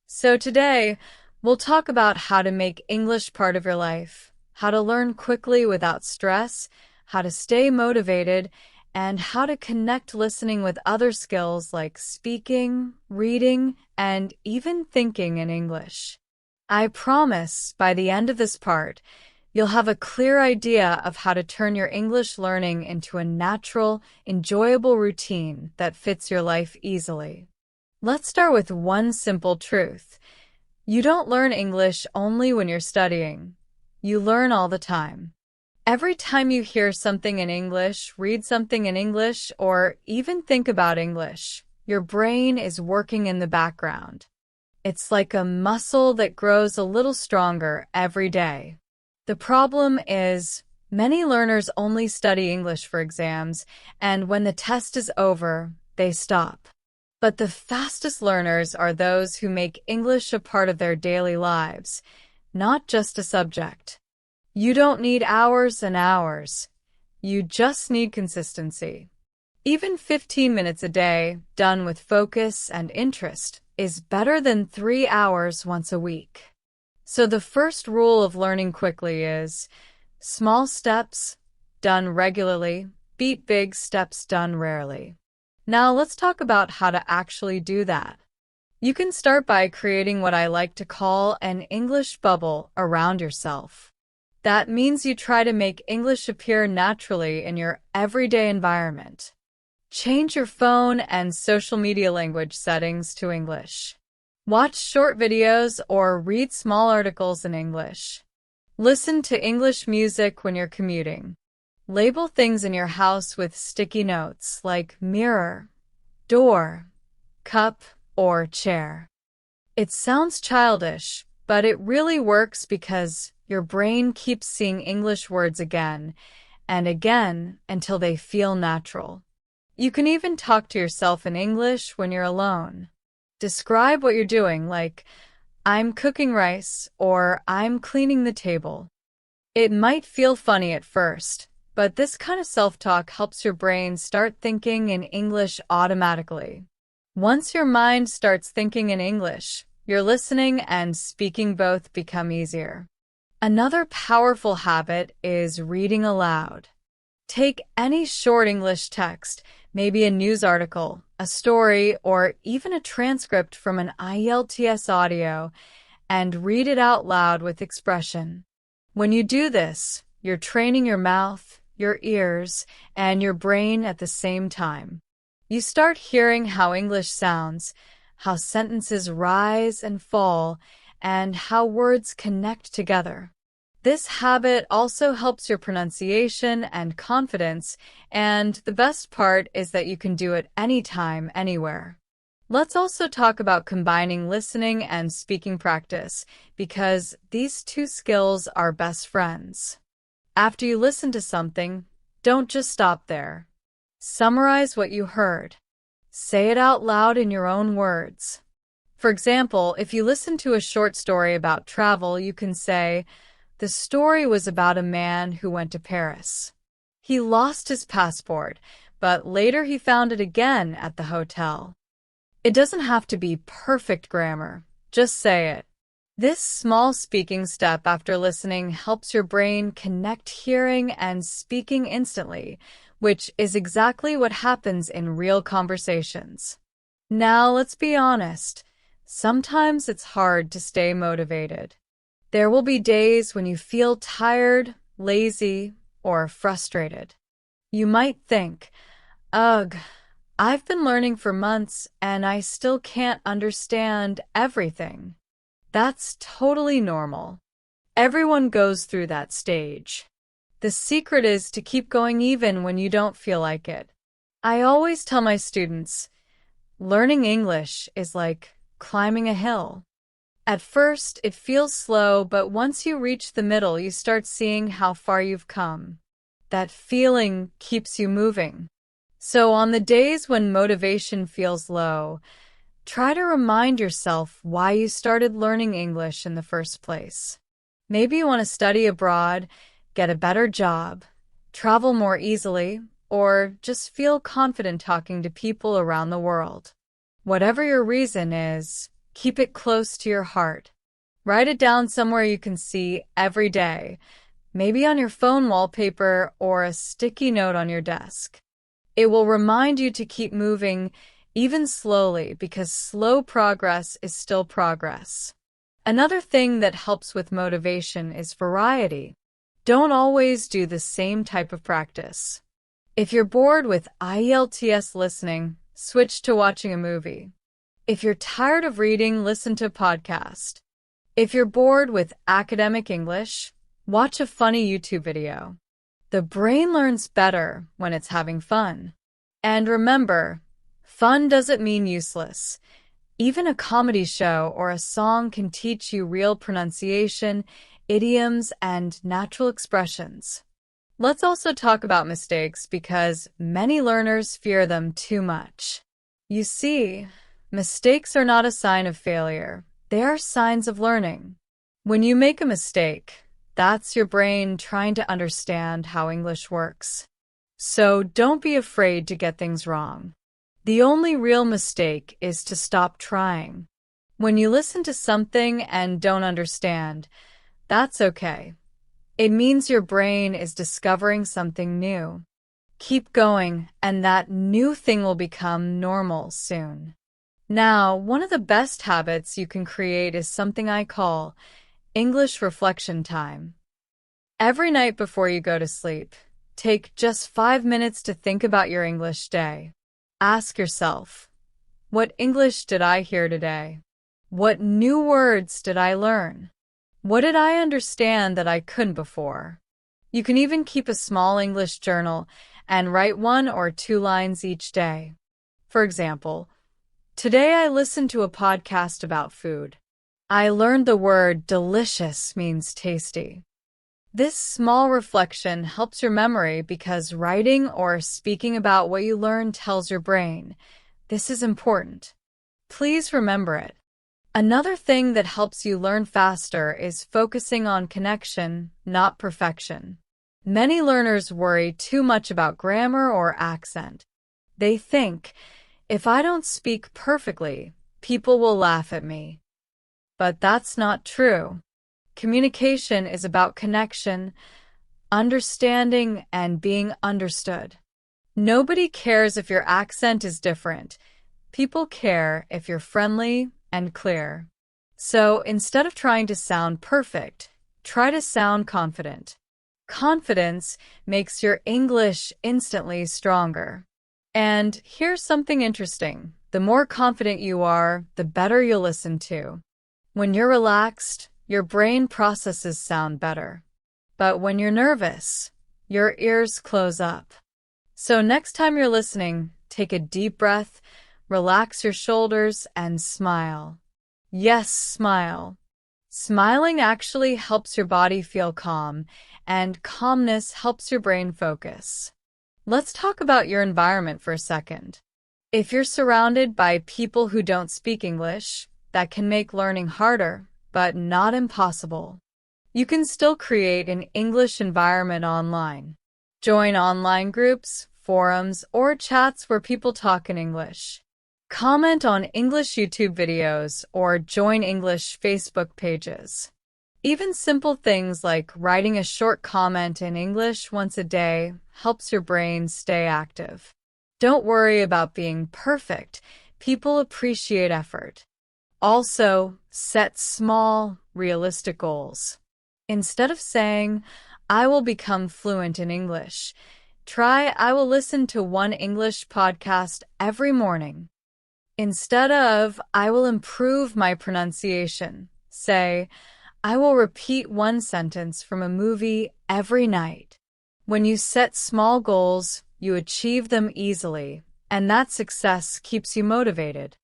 So today, we'll talk about how to make English part of your life, how to learn quickly without stress, how to stay motivated, and how to connect listening with other skills like speaking, reading, and even thinking in English. I promise by the end of this part, you'll have a clear idea of how to turn your English learning into a natural, enjoyable routine that fits your life easily. Let's start with one simple truth. You don't learn English only when you're studying. You learn all the time. Every time you hear something in English, read something in English, or even think about English, your brain is working in the background. It's like a muscle that grows a little stronger every day. The problem is, many learners only study English for exams, and when the test is over, they stop. But the fastest learners are those who make English a part of their daily lives, not just a subject. You don't need hours and hours. You just need consistency. Even 15 minutes a day, done with focus and interest, is better than 3 hours once a week. So the first rule of learning quickly is, small steps, done regularly, beat big steps done rarely. Now let's talk about how to actually do that. You can start by creating what I like to call an English bubble around yourself. That means you try to make English appear naturally in your everyday environment. Change your phone and social media language settings to English. Watch short videos or read small articles in English. Listen to English music when you're commuting. Label things in your house with sticky notes like mirror, door, cup, or chair. It sounds childish, but it really works because your brain keeps seeing English words again and again until they feel natural. You can even talk to yourself in English when you're alone. Describe what you're doing, like, I'm cooking rice or I'm cleaning the table. It might feel funny at first, but this kind of self-talk helps your brain start thinking in English automatically. Once your mind starts thinking in English, your listening and speaking both become easier. Another powerful habit is reading aloud. Take any short English text, maybe a news article, a story, or even a transcript from an IELTS audio, and read it out loud with expression. When you do this, you're training your mouth, your ears, and your brain at the same time. You start hearing how English sounds, how sentences rise and fall, and how words connect together. This habit also helps your pronunciation and confidence, and the best part is that you can do it anytime, anywhere. Let's also talk about combining listening and speaking practice, because these two skills are best friends. After you listen to something, don't just stop there. Summarize what you heard. Say it out loud in your own words. For example, if you listen to a short story about travel, you can say, "The story was about a man who went to Paris. He lost his passport, but later he found it again at the hotel." It doesn't have to be perfect grammar. Just say it. This small speaking step after listening helps your brain connect hearing and speaking instantly, which is exactly what happens in real conversations. Now, let's be honest. Sometimes it's hard to stay motivated. There will be days when you feel tired, lazy, or frustrated. You might think, "Ugh, I've been learning for months and I still can't understand everything." That's totally normal. Everyone goes through that stage. The secret is to keep going even when you don't feel like it. I always tell my students, learning English is like climbing a hill. At first, it feels slow, but once you reach the middle, you start seeing how far you've come. That feeling keeps you moving. So on the days when motivation feels low, try to remind yourself why you started learning English in the first place. Maybe you want to study abroad, get a better job, travel more easily, or just feel confident talking to people around the world. Whatever your reason is, keep it close to your heart. Write it down somewhere you can see every day, maybe on your phone wallpaper or a sticky note on your desk. It will remind you to keep moving, even slowly, because slow progress is still progress. Another thing that helps with motivation is variety. Don't always do the same type of practice. If you're bored with IELTS listening, switch to watching a movie. If you're tired of reading, listen to a podcast. If you're bored with academic English, watch a funny YouTube video. The brain learns better when it's having fun. And remember, fun doesn't mean useless. Even a comedy show or a song can teach you real pronunciation, idioms, and natural expressions. Let's also talk about mistakes because many learners fear them too much. You see, mistakes are not a sign of failure. They are signs of learning. When you make a mistake, that's your brain trying to understand how English works. So don't be afraid to get things wrong. The only real mistake is to stop trying. When you listen to something and don't understand, that's okay. It means your brain is discovering something new. Keep going, and that new thing will become normal soon. Now, one of the best habits you can create is something I call English reflection time. Every night before you go to sleep, take just 5 minutes to think about your English day. Ask yourself, what English did I hear today? What new words did I learn? What did I understand that I couldn't before? You can even keep a small English journal and write 1 or 2 lines each day. For example, today I listened to a podcast about food. I learned the word delicious means tasty. This small reflection helps your memory because writing or speaking about what you learned tells your brain, this is important. Please remember it. Another thing that helps you learn faster is focusing on connection, not perfection. Many learners worry too much about grammar or accent. They think, if I don't speak perfectly, people will laugh at me. But that's not true. Communication is about connection, understanding, and being understood. Nobody cares if your accent is different. People care if you're friendly and clear. So instead of trying to sound perfect, try to sound confident. Confidence makes your English instantly stronger. And here's something interesting. The more confident you are, the better you'll listen to. When you're relaxed, your brain processes sound better. But when you're nervous, your ears close up. So next time you're listening, take a deep breath, relax your shoulders, and smile. Yes, smile. Smiling actually helps your body feel calm, and calmness helps your brain focus. Let's talk about your environment for a second. If you're surrounded by people who don't speak English, that can make learning harder, but not impossible. You can still create an English environment online. Join online groups, forums, or chats where people talk in English. Comment on English YouTube videos or join English Facebook pages. Even simple things like writing a short comment in English once a day helps your brain stay active. Don't worry about being perfect. People appreciate effort. Also, set small, realistic goals. Instead of saying, "I will become fluent in English," try, "I will listen to one English podcast every morning." Instead of, "I will improve my pronunciation," say, "I will repeat one sentence from a movie every night." When you set small goals, you achieve them easily, and that success keeps you motivated.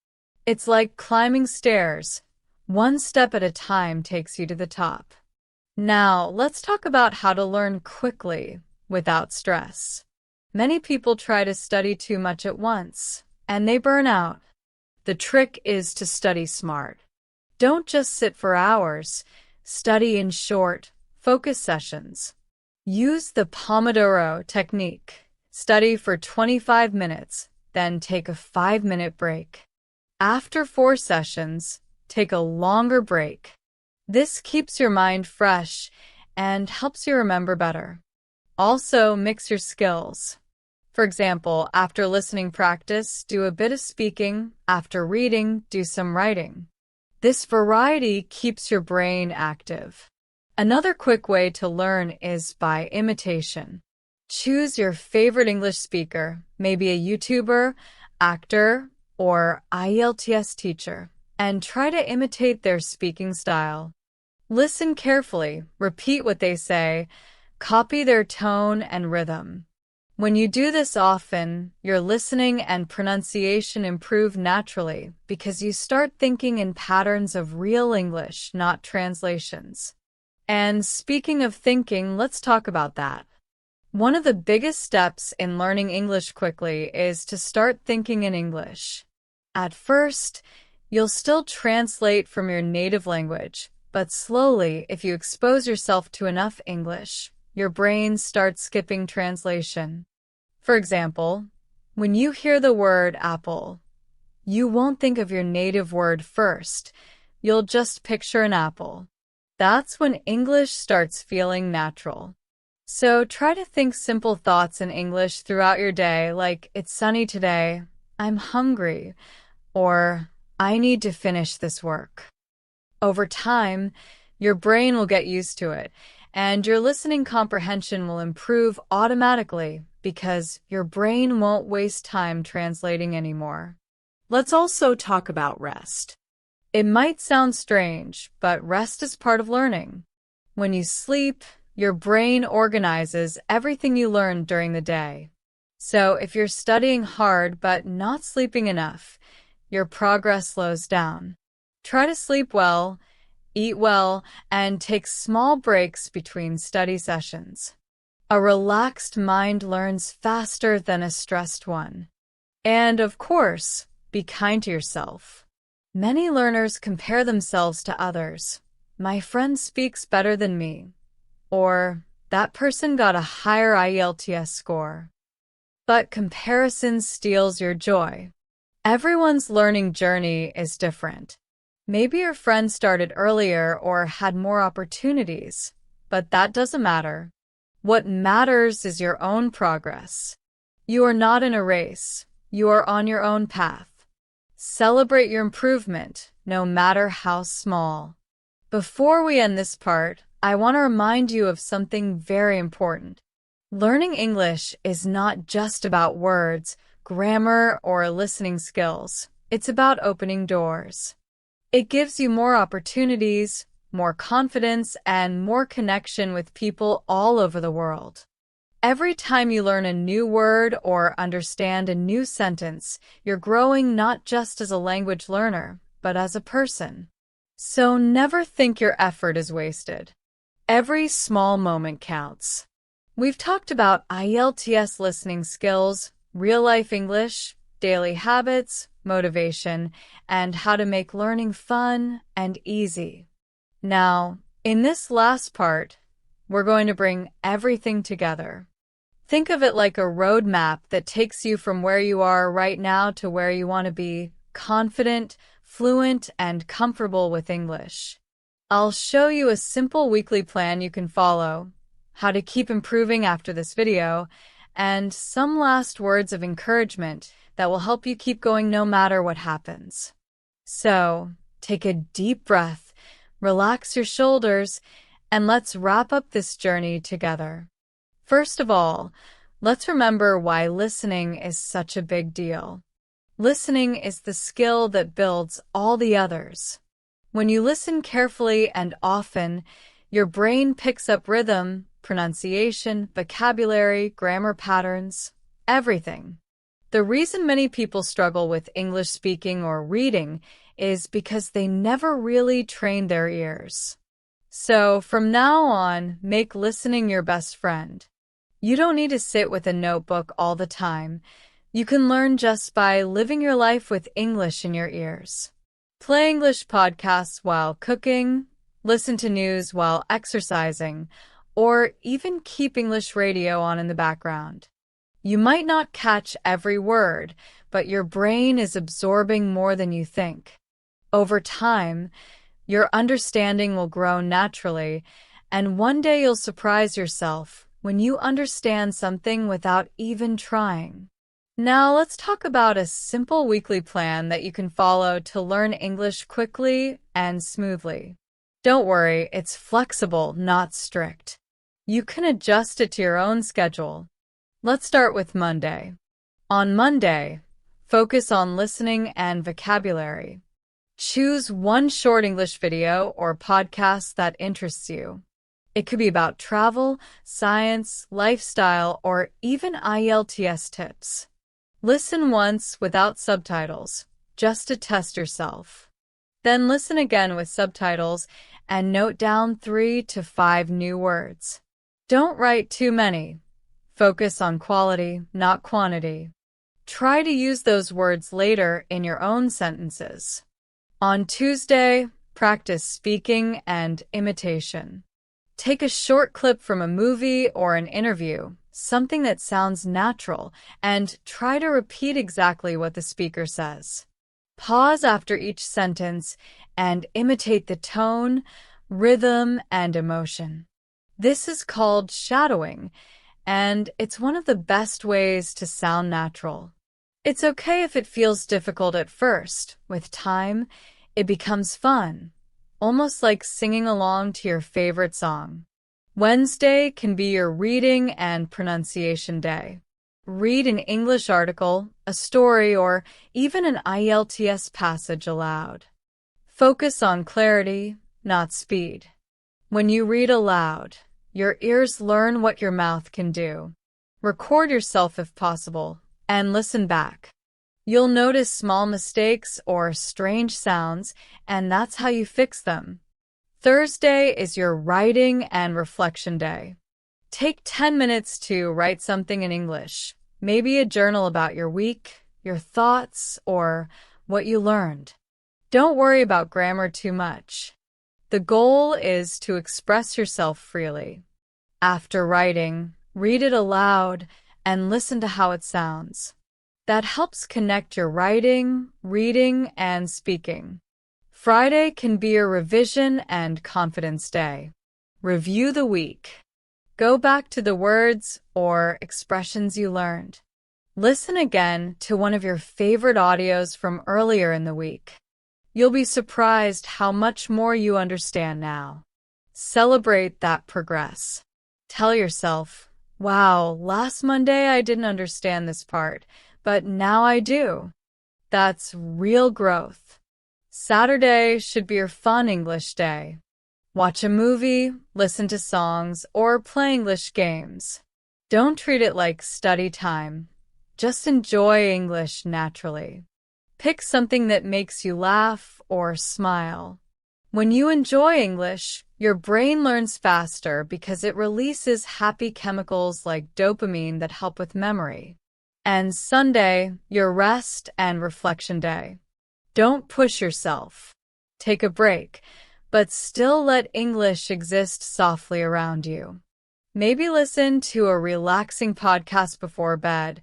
It's like climbing stairs. One step at a time takes you to the top. Now, let's talk about how to learn quickly without stress. Many people try to study too much at once, and they burn out. The trick is to study smart. Don't just sit for hours. Study in short, focus sessions. Use the Pomodoro technique. Study for 25 minutes, then take a 5-minute break. After 4 sessions, take a longer break. This keeps your mind fresh and helps you remember better. Also, mix your skills. For example, after listening practice, do a bit of speaking. After reading, do some writing. This variety keeps your brain active. Another quick way to learn is by imitation. Choose your favorite English speaker, maybe a YouTuber, actor, or IELTS teacher, and try to imitate their speaking style. Listen carefully, repeat what they say, copy their tone and rhythm. When you do this often, your listening and pronunciation improve naturally because you start thinking in patterns of real English, not translations. And speaking of thinking, let's talk about that. One of the biggest steps in learning English quickly is to start thinking in English. At first, you'll still translate from your native language, but slowly, if you expose yourself to enough English, your brain starts skipping translation. For example, when you hear the word apple, you won't think of your native word first. You'll just picture an apple. That's when English starts feeling natural. So try to think simple thoughts in English throughout your day, like, "It's sunny today," "I'm hungry," or "I need to finish this work." Over time, your brain will get used to it, and your listening comprehension will improve automatically because your brain won't waste time translating anymore. Let's also talk about rest. It might sound strange, but rest is part of learning. When you sleep, your brain organizes everything you learned during the day. So if you're studying hard but not sleeping enough, your progress slows down. Try to sleep well, eat well, and take small breaks between study sessions. A relaxed mind learns faster than a stressed one. And of course, be kind to yourself. Many learners compare themselves to others. "My friend speaks better than me," or "that person got a higher IELTS score." But comparison steals your joy. Everyone's learning journey is different. Maybe your friend started earlier or had more opportunities, but that doesn't matter. What matters is your own progress. You are not in a race. You are on your own path. Celebrate your improvement, no matter how small. Before we end this part, I want to remind you of something very important. Learning English is not just about words, grammar, or listening skills. It's about opening doors. It gives you more opportunities, more confidence, and more connection with people all over the world. Every time you learn a new word or understand a new sentence, you're growing not just as a language learner, but as a person. So never think your effort is wasted. Every small moment counts. We've talked about IELTS listening skills, real-life English, daily habits, motivation, and how to make learning fun and easy. Now, in this last part, we're going to bring everything together. Think of it like a roadmap that takes you from where you are right now to where you want to be, confident, fluent, and comfortable with English. I'll show you a simple weekly plan you can follow, how to keep improving after this video, and some last words of encouragement that will help you keep going no matter what happens. So, take a deep breath, relax your shoulders, and let's wrap up this journey together. First of all, let's remember why listening is such a big deal. Listening is the skill that builds all the others. When you listen carefully and often, your brain picks up rhythm, pronunciation, vocabulary, grammar patterns, everything. The reason many people struggle with English speaking or reading is because they never really trained their ears. So, from now on, make listening your best friend. You don't need to sit with a notebook all the time. You can learn just by living your life with English in your ears. Play English podcasts while cooking, listen to news while exercising, or even keep English radio on in the background. You might not catch every word, but your brain is absorbing more than you think. Over time, your understanding will grow naturally, and one day you'll surprise yourself when you understand something without even trying. Now let's talk about a simple weekly plan that you can follow to learn English quickly and smoothly. Don't worry, it's flexible, not strict. You can adjust it to your own schedule. Let's start with Monday. On Monday, focus on listening and vocabulary. Choose one short English video or podcast that interests you. It could be about travel, science, lifestyle, or even IELTS tips. Listen once without subtitles, just to test yourself. Then listen again with subtitles and note down 3 to 5 new words. Don't write too many. Focus on quality, not quantity. Try to use those words later in your own sentences. On Tuesday, practice speaking and imitation. Take a short clip from a movie or an interview, something that sounds natural, and try to repeat exactly what the speaker says. Pause after each sentence and imitate the tone, rhythm, and emotion. This is called shadowing, and it's one of the best ways to sound natural. It's okay if it feels difficult at first. With time, it becomes fun, almost like singing along to your favorite song. Wednesday can be your reading and pronunciation day. Read an English article, a story, or even an IELTS passage aloud. Focus on clarity, not speed. When you read aloud, your ears learn what your mouth can do. Record yourself if possible, and listen back. You'll notice small mistakes or strange sounds, and that's how you fix them. Thursday is your writing and reflection day. Take 10 minutes to write something in English, maybe a journal about your week, your thoughts, or what you learned. Don't worry about grammar too much. The goal is to express yourself freely. After writing, read it aloud and listen to how it sounds. That helps connect your writing, reading, and speaking. Friday can be a revision and confidence day. Review the week. Go back to the words or expressions you learned. Listen again to one of your favorite audios from earlier in the week. You'll be surprised how much more you understand now. Celebrate that progress. Tell yourself, wow, last Monday I didn't understand this part, but now I do. That's real growth. Saturday should be your fun English day. Watch a movie, listen to songs, or play English games. Don't treat it like study time. Just enjoy English naturally. Pick something that makes you laugh or smile. When you enjoy English, your brain learns faster because it releases happy chemicals like dopamine that help with memory. And Sunday, your rest and reflection day. Don't push yourself. Take a break, but still let English exist softly around you. Maybe listen to a relaxing podcast before bed,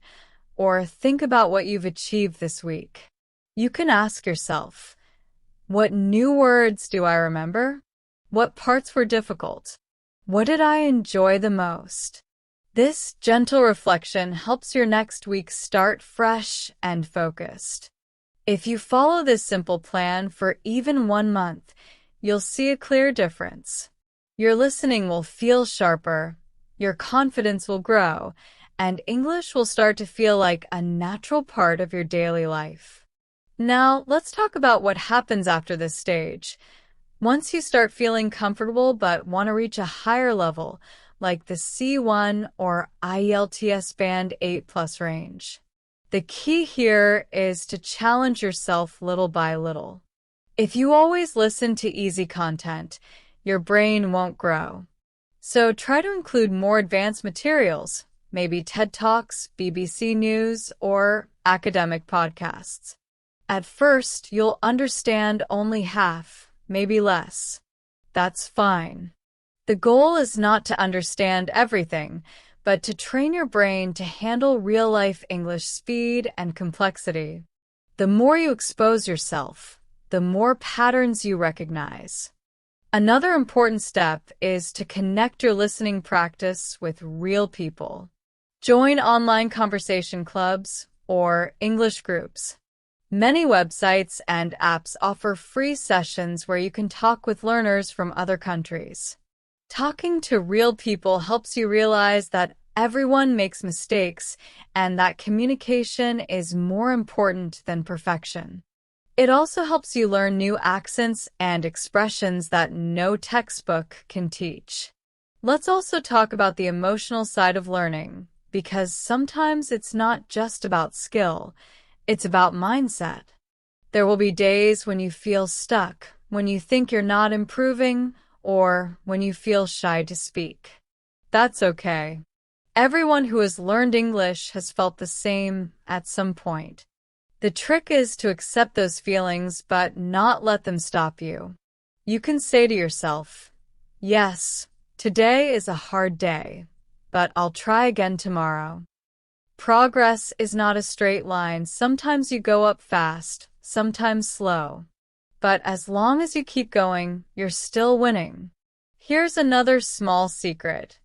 or think about what you've achieved this week. You can ask yourself, what new words do I remember? What parts were difficult? What did I enjoy the most? This gentle reflection helps your next week start fresh and focused. If you follow this simple plan for even 1 month, you'll see a clear difference. Your listening will feel sharper, your confidence will grow, and English will start to feel like a natural part of your daily life. Now, let's talk about what happens after this stage. Once you start feeling comfortable but want to reach a higher level, like the C1 or IELTS Band 8+ range. The key here is to challenge yourself little by little. If you always listen to easy content, your brain won't grow. So try to include more advanced materials, maybe TED Talks, BBC News, or academic podcasts. At first, you'll understand only half, maybe less. That's fine. The goal is not to understand everything, but to train your brain to handle real-life English speed and complexity. The more you expose yourself, the more patterns you recognize. Another important step is to connect your listening practice with real people. Join online conversation clubs or English groups. Many websites and apps offer free sessions where you can talk with learners from other countries. Talking to real people helps you realize that everyone makes mistakes and that communication is more important than perfection. It also helps you learn new accents and expressions that no textbook can teach. Let's also talk about the emotional side of learning, because sometimes it's not just about skill, it's about mindset. There will be days when you feel stuck, when you think you're not improving, or when you feel shy to speak. That's okay. Everyone who has learned English has felt the same at some point. The trick is to accept those feelings but not let them stop you. You can say to yourself, yes, today is a hard day, but I'll try again tomorrow. Progress is not a straight line. Sometimes you go up fast, sometimes slow. But as long as you keep going, you're still winning. Here's another small secret.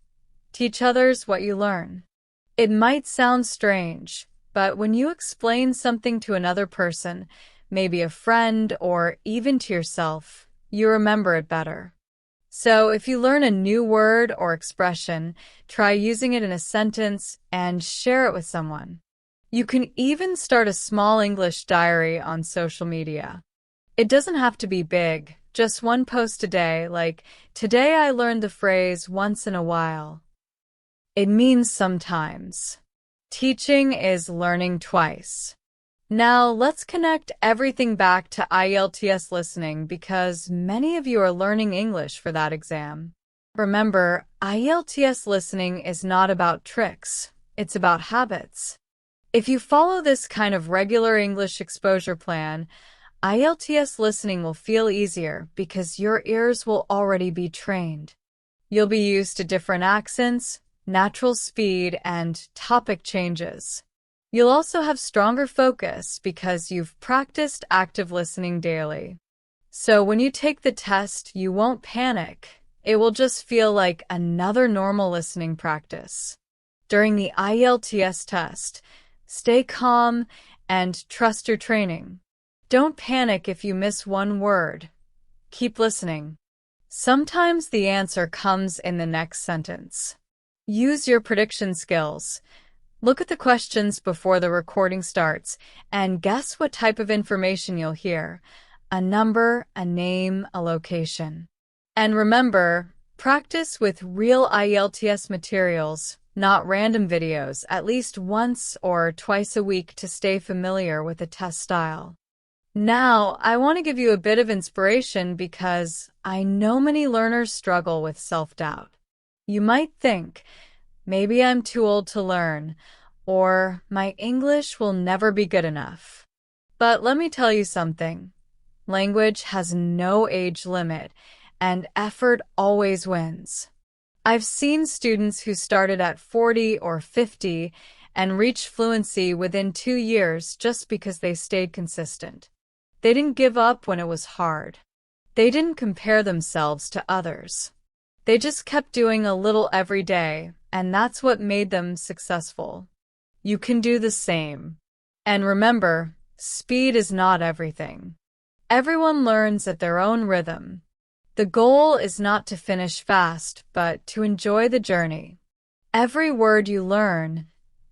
Teach others what you learn. It might sound strange, but when you explain something to another person, maybe a friend or even to yourself, you remember it better. So if you learn a new word or expression, try using it in a sentence and share it with someone. You can even start a small English diary on social media. It doesn't have to be big, just one post a day, like, today I learned the phrase once in a while. It means sometimes. Teaching is learning twice. Now, let's connect everything back to IELTS listening because many of you are learning English for that exam. Remember, IELTS listening is not about tricks, it's about habits. If you follow this kind of regular English exposure plan, IELTS listening will feel easier because your ears will already be trained. You'll be used to different accents, natural speed, and topic changes. You'll also have stronger focus because you've practiced active listening daily. So when you take the test, you won't panic. It will just feel like another normal listening practice. During the IELTS test, stay calm and trust your training. Don't panic if you miss one word. Keep listening. Sometimes the answer comes in the next sentence. Use your prediction skills. Look at the questions before the recording starts and guess what type of information you'll hear. A number, a name, a location. And remember, practice with real IELTS materials, not random videos, at least once or twice a week to stay familiar with the test style. Now, I want to give you a bit of inspiration because I know many learners struggle with self-doubt. You might think, maybe I'm too old to learn, or my English will never be good enough. But let me tell you something. Language has no age limit, and effort always wins. I've seen students who started at 40 or 50 and reached fluency within 2 years just because they stayed consistent. They didn't give up when it was hard. They didn't compare themselves to others. They just kept doing a little every day, and that's what made them successful. You can do the same. And remember, speed is not everything. Everyone learns at their own rhythm. The goal is not to finish fast, but to enjoy the journey. Every word you learn,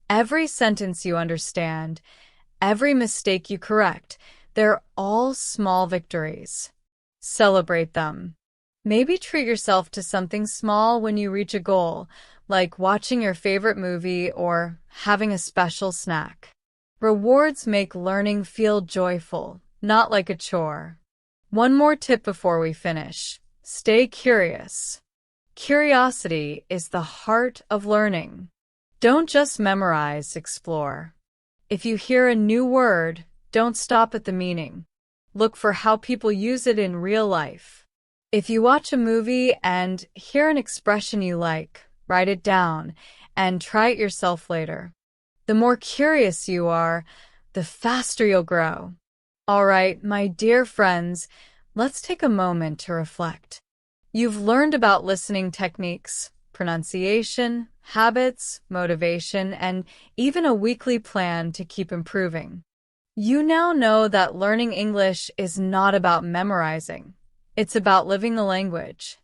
every sentence you understand, every mistake you correct, they're all small victories. Celebrate them. Maybe treat yourself to something small when you reach a goal, like watching your favorite movie or having a special snack. Rewards make learning feel joyful, not like a chore. One more tip before we finish. Stay curious. Curiosity is the heart of learning. Don't just memorize, explore. If you hear a new word, don't stop at the meaning. Look for how people use it in real life. If you watch a movie and hear an expression you like, write it down and try it yourself later. The more curious you are, the faster you'll grow. All right, my dear friends, let's take a moment to reflect. You've learned about listening techniques, pronunciation, habits, motivation, and even a weekly plan to keep improving. You now know that learning English is not about memorizing. It's about living the language.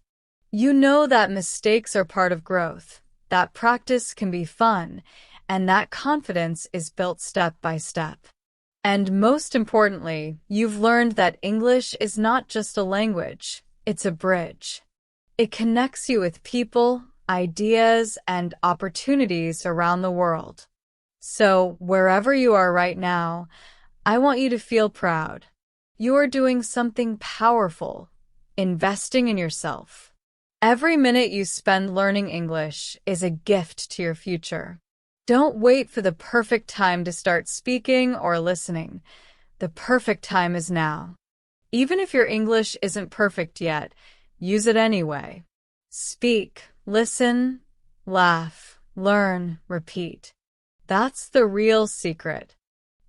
You know that mistakes are part of growth, that practice can be fun, and that confidence is built step by step. And most importantly, you've learned that English is not just a language, it's a bridge. It connects you with people, ideas, and opportunities around the world. So, wherever you are right now, I want you to feel proud. You are doing something powerful, investing in yourself. Every minute you spend learning English is a gift to your future. Don't wait for the perfect time to start speaking or listening. The perfect time is now. Even if your English isn't perfect yet, use it anyway. Speak, listen, laugh, learn, repeat. That's the real secret.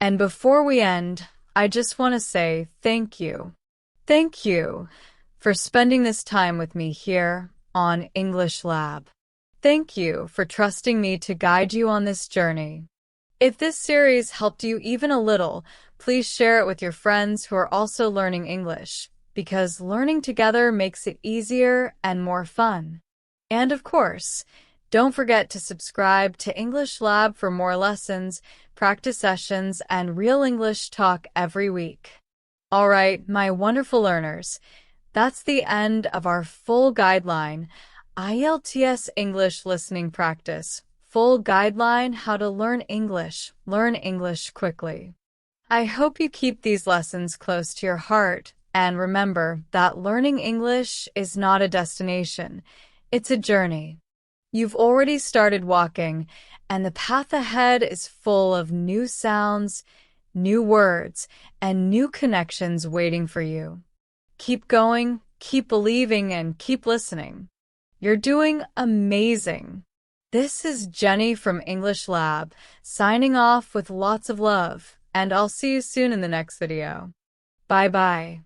And before we end, I just want to say thank you. Thank you for spending this time with me here on English Lab. Thank you for trusting me to guide you on this journey. If this series helped you even a little, please share it with your friends who are also learning English, because learning together makes it easier and more fun. And of course, don't forget to subscribe to English Lab for more lessons, practice sessions, and real English talk every week. All right, my wonderful learners, that's the end of our full guideline, IELTS English Listening Practice, full guideline how to learn English quickly. I hope you keep these lessons close to your heart, and remember that learning English is not a destination, it's a journey. You've already started walking, and the path ahead is full of new sounds, new words, and new connections waiting for you. Keep going, keep believing, and keep listening. You're doing amazing. This is Jenny from English Lab, signing off with lots of love, and I'll see you soon in the next video. Bye-bye.